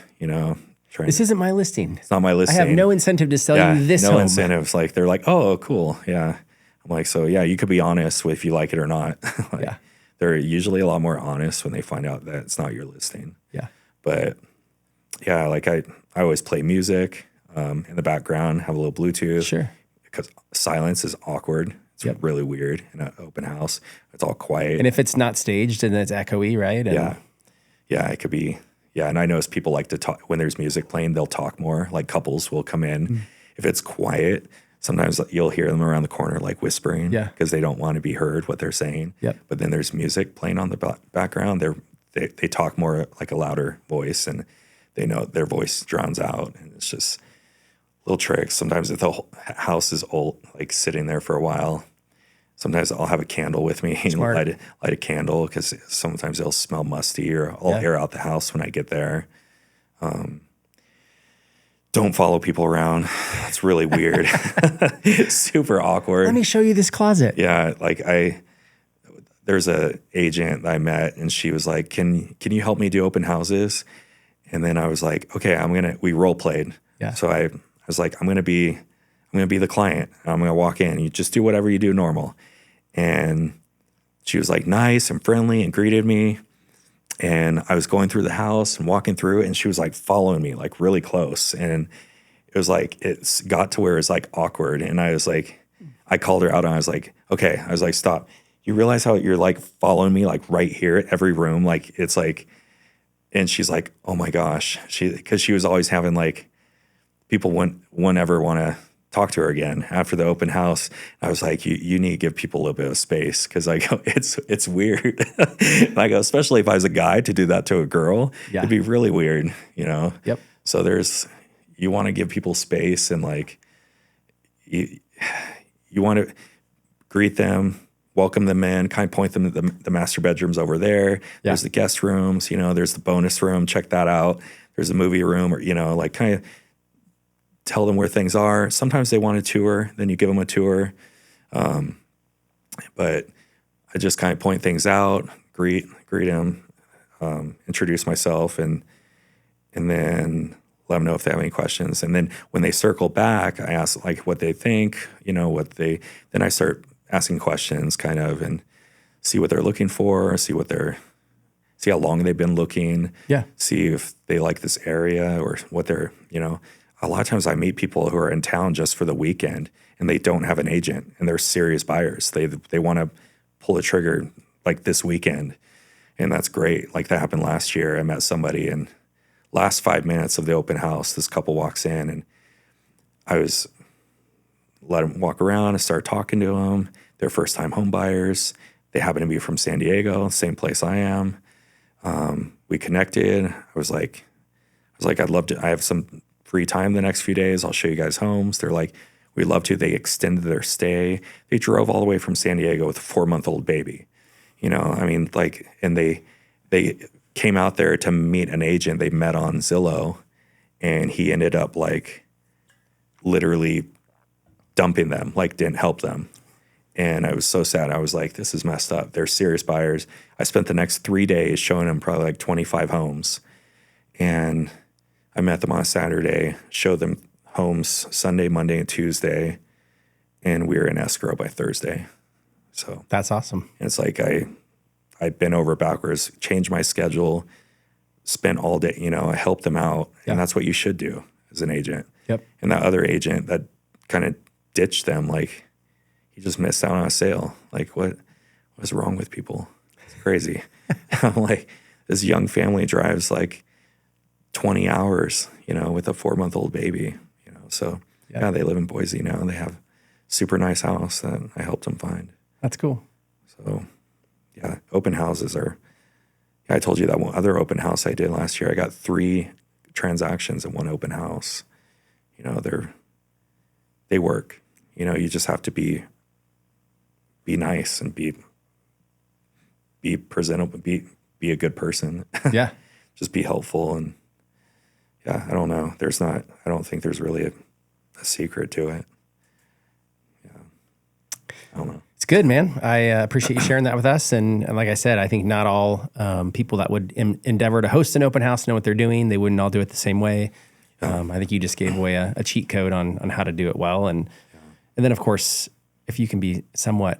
This isn't my listing. It's not my listing. I have no incentive to sell you this home. No incentives. Like, they're like, oh, cool. Yeah. I'm like, so yeah, you could be honest with if you like it or not. They're usually a lot more honest when they find out that it's not your listing. Yeah. But yeah, like I always play music in the background, have a little Bluetooth. Sure. Because silence is awkward. It's really weird in an open house. It's all quiet. And if it's not staged, then it's echoey, right? And Yeah, it could be. Yeah, and I notice people like to talk when there's music playing. They'll talk more. Like couples will come in. If it's quiet, sometimes you'll hear them around the corner like whispering because they don't want to be heard what they're saying. Yep. But then there's music playing on the background. They talk more like a louder voice, and they know their voice drowns out. And it's just little tricks. Sometimes if the whole house is old, like sitting there for a while, sometimes I'll have a candle with me and light a candle because sometimes it'll smell musty, or I'll air out the house when I get there. Don't follow people around. It's really weird. It's super awkward. Let me show you this closet. Yeah, like there's a agent that I met, and she was like, "Can you help me do open houses?" And then I was like, "Okay, we role played." Yeah. So I was like, I'm gonna be the client. I'm gonna walk in. You just do whatever you do normal. And she was like nice and friendly and greeted me. And I was going through the house and walking through it, and she was like following me like really close. And it was like, it's got to where it's like awkward. And I was like, I called her out and I was like, okay. I was like, stop. You realize how you're like following me like right here at every room? Like it's like, and she's like, oh my gosh. Because she was always having like, people wouldn't ever want to talk to her again after the open house. I was like, you need to give people a little bit of space, because I go, it's weird. And I go, especially if I was a guy to do that to a girl, it'd be really weird, Yep. So you want to give people space, and like you want to greet them, welcome them in, kind of point them to the master bedrooms over there. There's the guest rooms, there's the bonus room. Check that out. There's a movie room, or, like kind of tell them where things are. Sometimes they want a tour, then you give them a tour. But I just kind of point things out, greet them, introduce myself, and then let them know if they have any questions. And then when they circle back, I ask like what they think, then I start asking questions kind of and see what they're looking for, see how long they've been looking, see if they like this area or what they're, a lot of times I meet people who are in town just for the weekend and they don't have an agent and they're serious buyers. They want to pull the trigger like this weekend. And that's great. Like that happened last year. I met somebody and last 5 minutes of the open house, this couple walks in and let them walk around and start talking to them. They're first time home buyers. They happen to be from San Diego, same place I am. We connected. I was like, I'd love to, I have some free time the next few days. I'll show you guys homes. They're like, we'd love to. They extended their stay. They drove all the way from San Diego with a 4-month-old baby. And they came out there to meet an agent they met on Zillow, and he ended up like literally dumping them, like didn't help them. And I was so sad. I was like, this is messed up. They're serious buyers. I spent the next 3 days showing them probably like 25 homes. And I met them on a Saturday, showed them homes Sunday, Monday, and Tuesday. And we were in escrow by Thursday. So that's awesome. And it's like I bent over backwards, changed my schedule, spent all day, I helped them out. And that's what you should do as an agent. Yep. And that other agent that kind of ditched them, like, he just missed out on a sale. Like, what's wrong with people? It's crazy. I'm like, this young family drives like 20 hours, with a 4-month-old baby, So they live in Boise now. They have a super nice house that I helped them find. That's cool. So open houses are, I told you that one other open house I did last year, I got 3 transactions in one open house. They work. You just have to be nice and be presentable, be a good person. Yeah. Just be helpful. And I don't know. I don't think there's really a secret to it. I don't know. It's good, man. I appreciate you sharing that with us. And like I said, I think not all people that would endeavor to host an open house know what they're doing. They wouldn't all do it the same way. I think you just gave away a cheat code on how to do it well. And then, of course, if you can be somewhat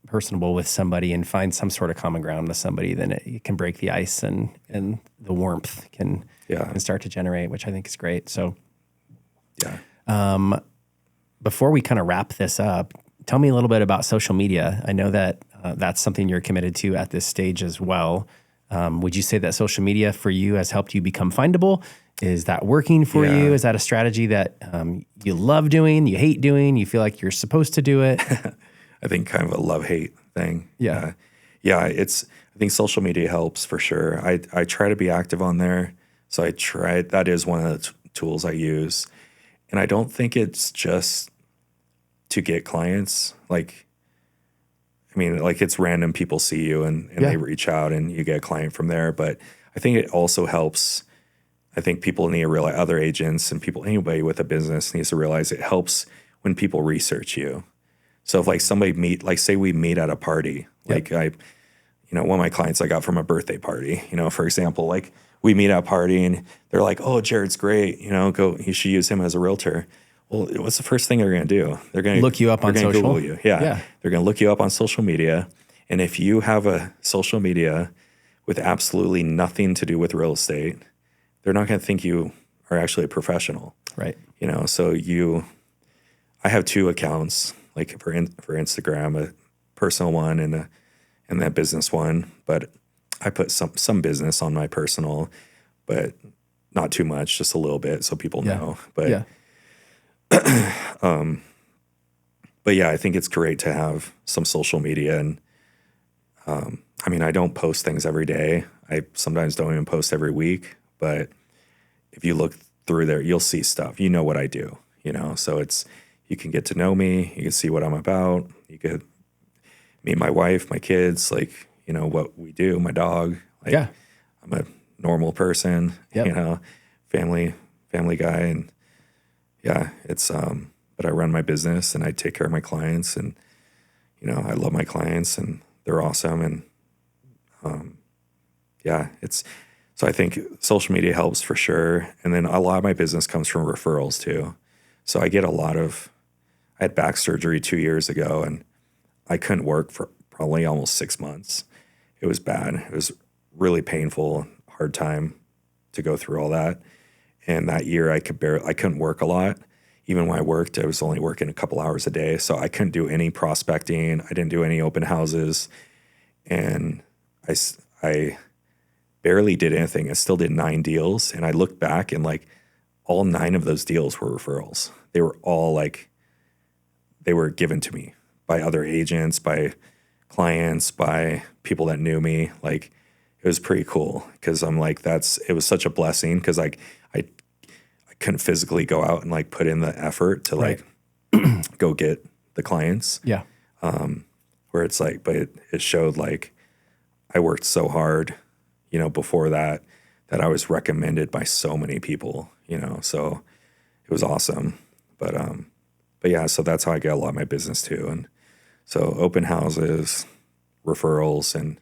personable with somebody and find some sort of common ground with somebody, then it can break the ice and the warmth can start to generate, which I think is great. So before we kind of wrap this up, tell me a little bit about social media. I know that that's something you're committed to at this stage as well. Would you say that social media for you has helped you become findable? Is that working for you? Is that a strategy that you love doing, you hate doing, you feel like you're supposed to do it? I think kind of a love-hate thing. Yeah. I think social media helps for sure. I try to be active on there. So that is one of the tools I use. And I don't think it's just to get clients. It's random, people see you and they reach out and you get a client from there. But I think it also helps. I think people need to realize, other agents and anybody with a business needs to realize it helps when people research you. So if somebody say we meet at a party, one of my clients I got from a birthday party, for example, we meet at a party and they're like, oh, Jared's great. You should use him as a realtor. Well, what's the first thing they're going to do? They're going to look you up on social. Google you. Yeah. They're going to look you up on social media. And if you have a social media with absolutely nothing to do with real estate, they're not going to think you are actually a professional. Right. So I have 2 accounts, for Instagram, a personal one and that business one. But I put some business on my personal, but not too much, just a little bit so people know. But I think it's great to have some social media. And I don't post things every day. I sometimes don't even post every week. But if you look through there, you'll see stuff. You know what I do, So you can get to know me. You can see what I'm about. You could meet my wife, my kids, like, you know, what we do, my dog. Like, Yeah. I'm a normal person, Yep. you know, family guy. And yeah, it's, but I run my business and I take care of my clients, and, you know, I love my clients and they're awesome. And, yeah, so I think social media helps for sure. And then a lot of my business comes from referrals too. So I get I had back surgery 2 years ago, and I couldn't work for probably almost 6 months. It was bad. It was really painful, hard time to go through all that. And that year I couldn't work a lot. Even when I worked, I was only working a couple hours a day. So I couldn't do any prospecting. I didn't do any open houses. And I barely did anything. I still did 9 deals. And I looked back, and like all 9 of those deals were referrals. They were all like, they were given to me by other agents, by clients, by people that knew me. Like, it was pretty cool, because I'm like, it was such a blessing, because like I couldn't physically go out and like put in the effort to like go get the clients. Yeah. Where it's like, but it showed like I worked so hard, you know, before that I was recommended by so many people, you know, so it was awesome. But yeah, so that's how I get a lot of my business too. And so open houses, referrals, and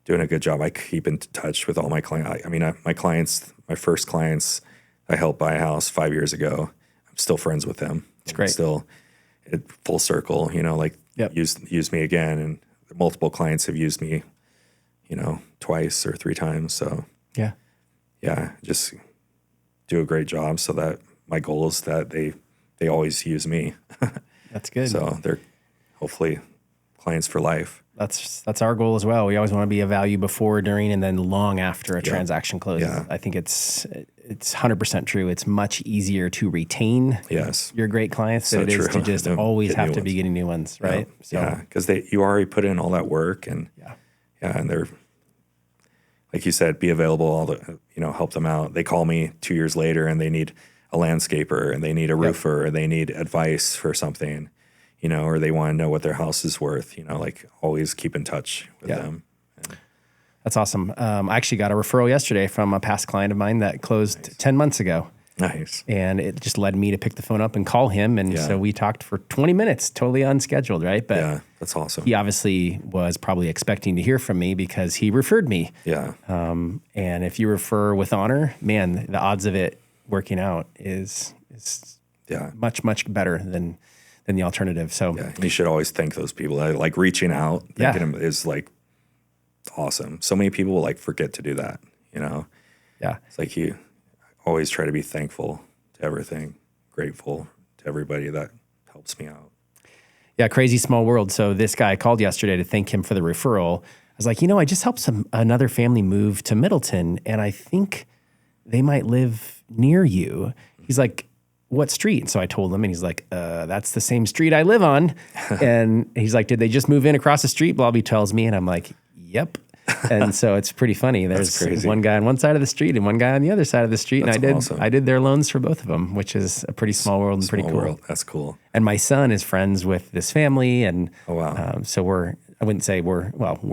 doing a good job. I keep in touch with all my clients. My clients, my first clients I helped buy a house 5 years ago, I'm still friends with them. It's great. Still full circle, you know, like use me again. And multiple clients have used me, you know, twice or 3 times. So yeah, just do a great job, so that my goal is that they always use me. That's good. So they're hopefully clients for life. That's our goal as well. We always want to be a value before, during, and then long after a transaction closes. Yeah. I think it's 100% true. It's much easier to retain your great clients than it is to just always have to be getting new ones, right? Yeah, because you already put in all that work, and and they're, like you said, be available, help them out. They call me 2 years later and they need a landscaper, and they need a roofer, or they need advice for something, you know, or they want to know what their house is worth, you know, like always keep in touch with them. That's awesome. I actually got a referral yesterday from a past client of mine that closed 10 months ago. Nice. And it just led me to pick the phone up and call him. And so we talked for 20 minutes, totally unscheduled, right? But yeah, that's awesome. He obviously was probably expecting to hear from me because he referred me. Yeah. And if you refer with honor, man, the odds of it working out is much, much better than the alternative. So you should always thank those people. Like reaching out, thanking them is like awesome. So many people will like forget to do that, you know? Yeah. It's like you always try to be thankful to everything, grateful to everybody that helps me out. Yeah, crazy small world. So this guy called yesterday to thank him for the referral. I was like, I just helped another family move to Middleton, and I think they might live near you. He's like, what street? And so I told him, and he's like, that's the same street I live on. And he's like, did they just move in across the street? Bobby tells me, and I'm like, yep. And so it's pretty funny. There's one guy on one side of the street and one guy on the other side of the street. That's I did their loans for both of them, which is a pretty small world and pretty cool. World. That's cool. And my son is friends with this family. And so I wouldn't say we're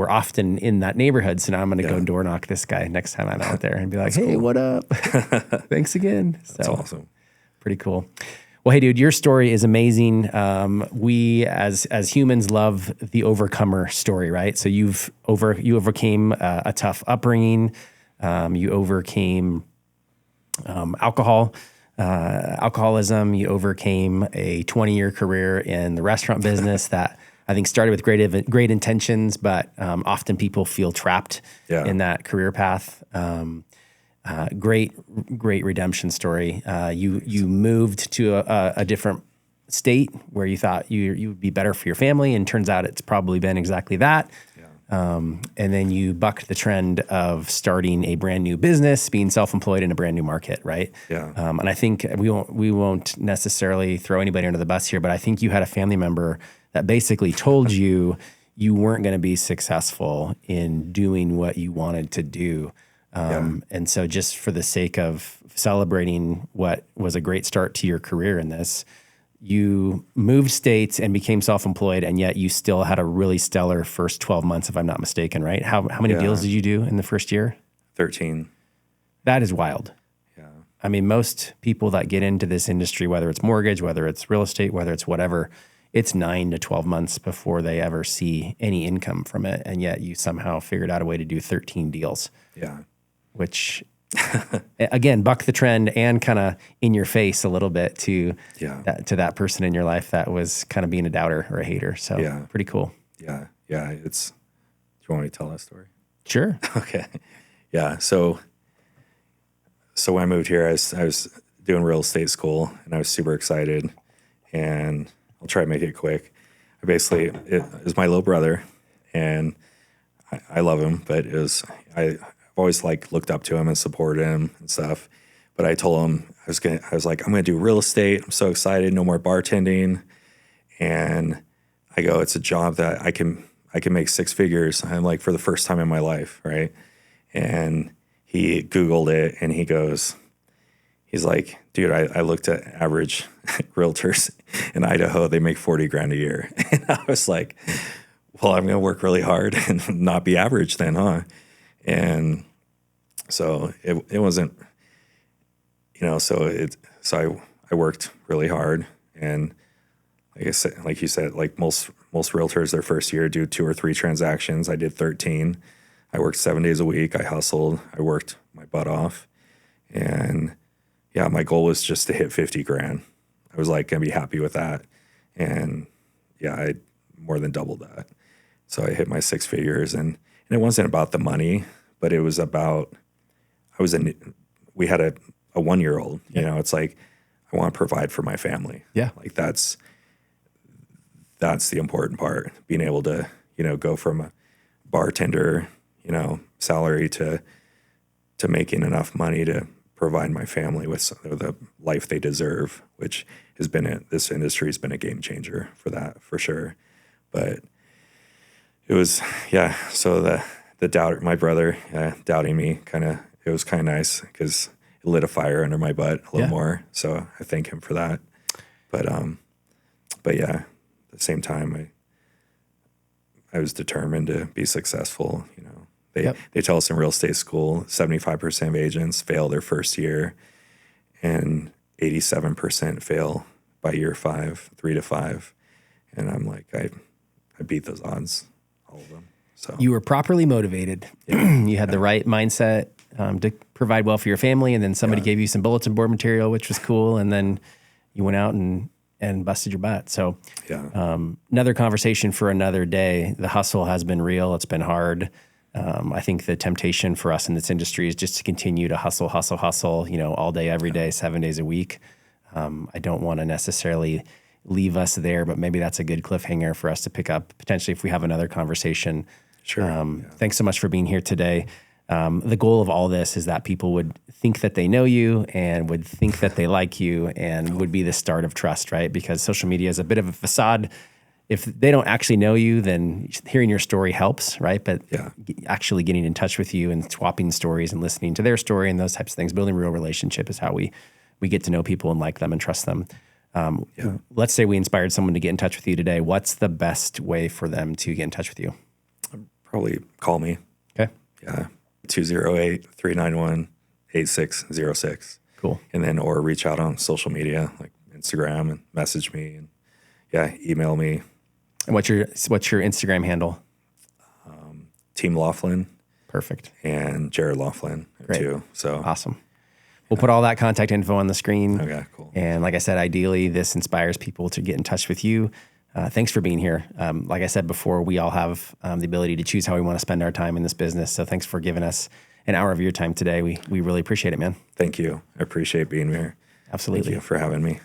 often in that neighborhood. So now I'm going to go door knock this guy next time I'm out there and be like, hey, what up? Thanks again. That's awesome. Pretty cool. Well, hey, dude, your story is amazing. We as humans love the overcomer story, right? So you overcame a tough upbringing. You overcame alcoholism. You overcame a 20-year career in the restaurant business that I think started with great intentions, but often people feel trapped in that career path. Great redemption story. You moved to a different state where you thought you would be better for your family, and turns out it's probably been exactly that. And then you bucked the trend of starting a brand new business, being self-employed in a brand new market, right? Yeah. And I think we won't necessarily throw anybody under the bus here, but I think you had a family member that basically told you weren't going to be successful in doing what you wanted to do. And so just for the sake of celebrating what was a great start to your career in this, you moved states and became self-employed, and yet you still had a really stellar first 12 months, if I'm not mistaken, right? How many deals did you do in the first year? 13. That is wild. Yeah. I mean, most people that get into this industry, whether it's mortgage, whether it's real estate, whether it's whatever, it's 9 to 12 months before they ever see any income from it. And yet you somehow figured out a way to do 13 deals. Yeah. Which, again, buck the trend and kind of in your face a little bit to that person in your life that was kind of being a doubter or a hater. So pretty cool. Yeah. Yeah. Do you want me to tell that story? Sure. Okay. Yeah. So when I moved here, I was doing real estate school and I was super excited, and I'll try to make it quick. It was my little brother, and I love him, but I've always looked up to him and supported him and stuff. But I told him I was like, I'm going to do real estate. I'm so excited. No more bartending. And I go, it's a job that I can make 6 figures. I'm like, for the first time in my life. Right. And he Googled it and he's like, dude, I looked at average realtors in Idaho. They make 40 grand a year. And I was like, well, I'm going to work really hard and not be average then, huh? And so it wasn't, so I worked really hard. And like you said, most realtors their first year do 2 or 3 transactions. I did 13. I worked 7 days a week. I hustled. I worked my butt off. And yeah, my goal was just to hit 50 grand. I was going to be happy with that. And yeah, I more than doubled that. So I hit my 6 figures, and it wasn't about the money, but it was about, we had a 1-year-old, it's like, I want to provide for my family. Yeah. That's the important part, being able to, go from a bartender, salary to making enough money to provide my family with the life they deserve, which has been this industry has been a game changer for that, for sure. But it was, so the doubter, my brother doubting me, it was kind of nice because it lit a fire under my butt a little more. So I thank him for that. But yeah, at the same time, I was determined to be successful. They tell us in real estate school, 75% of agents fail their first year, and 87% fail by year 5, 3 to 5. And I'm like, I beat those odds, all of them. So you were properly motivated. You had the right mindset to provide well for your family, and then somebody gave you some bulletin board material, which was cool, and then you went out and busted your butt. So another conversation for another day. The hustle has been real. It's been hard. I think the temptation for us in this industry is just to continue to hustle, all day, every day, 7 days a week. I don't want to necessarily leave us there, but maybe that's a good cliffhanger for us to pick up potentially if we have another conversation. Sure. Thanks so much for being here today. The goal of all this is that people would think that they know you and would think that they like you and would be the start of trust, right? Because social media is a bit of a facade. If they don't actually know you, then hearing your story helps, right? But actually getting in touch with you and swapping stories and listening to their story and those types of things, building a real relationship is how we get to know people and like them and trust them. Let's say we inspired someone to get in touch with you today. What's the best way for them to get in touch with you? Probably call me. Okay. Yeah. 208-391-8606. Cool. And then, or reach out on social media, like Instagram, and message me, and email me. And what's your Instagram handle? Team Laughlin. Perfect. And Jared Laughlin too. So awesome. We'll put all that contact info on the screen. Okay, cool. And like I said, ideally, this inspires people to get in touch with you. Thanks for being here. Like I said before, we all have the ability to choose how we want to spend our time in this business. So thanks for giving us an hour of your time today. We really appreciate it, man. Thank you. I appreciate being here. Absolutely. Thank you for having me.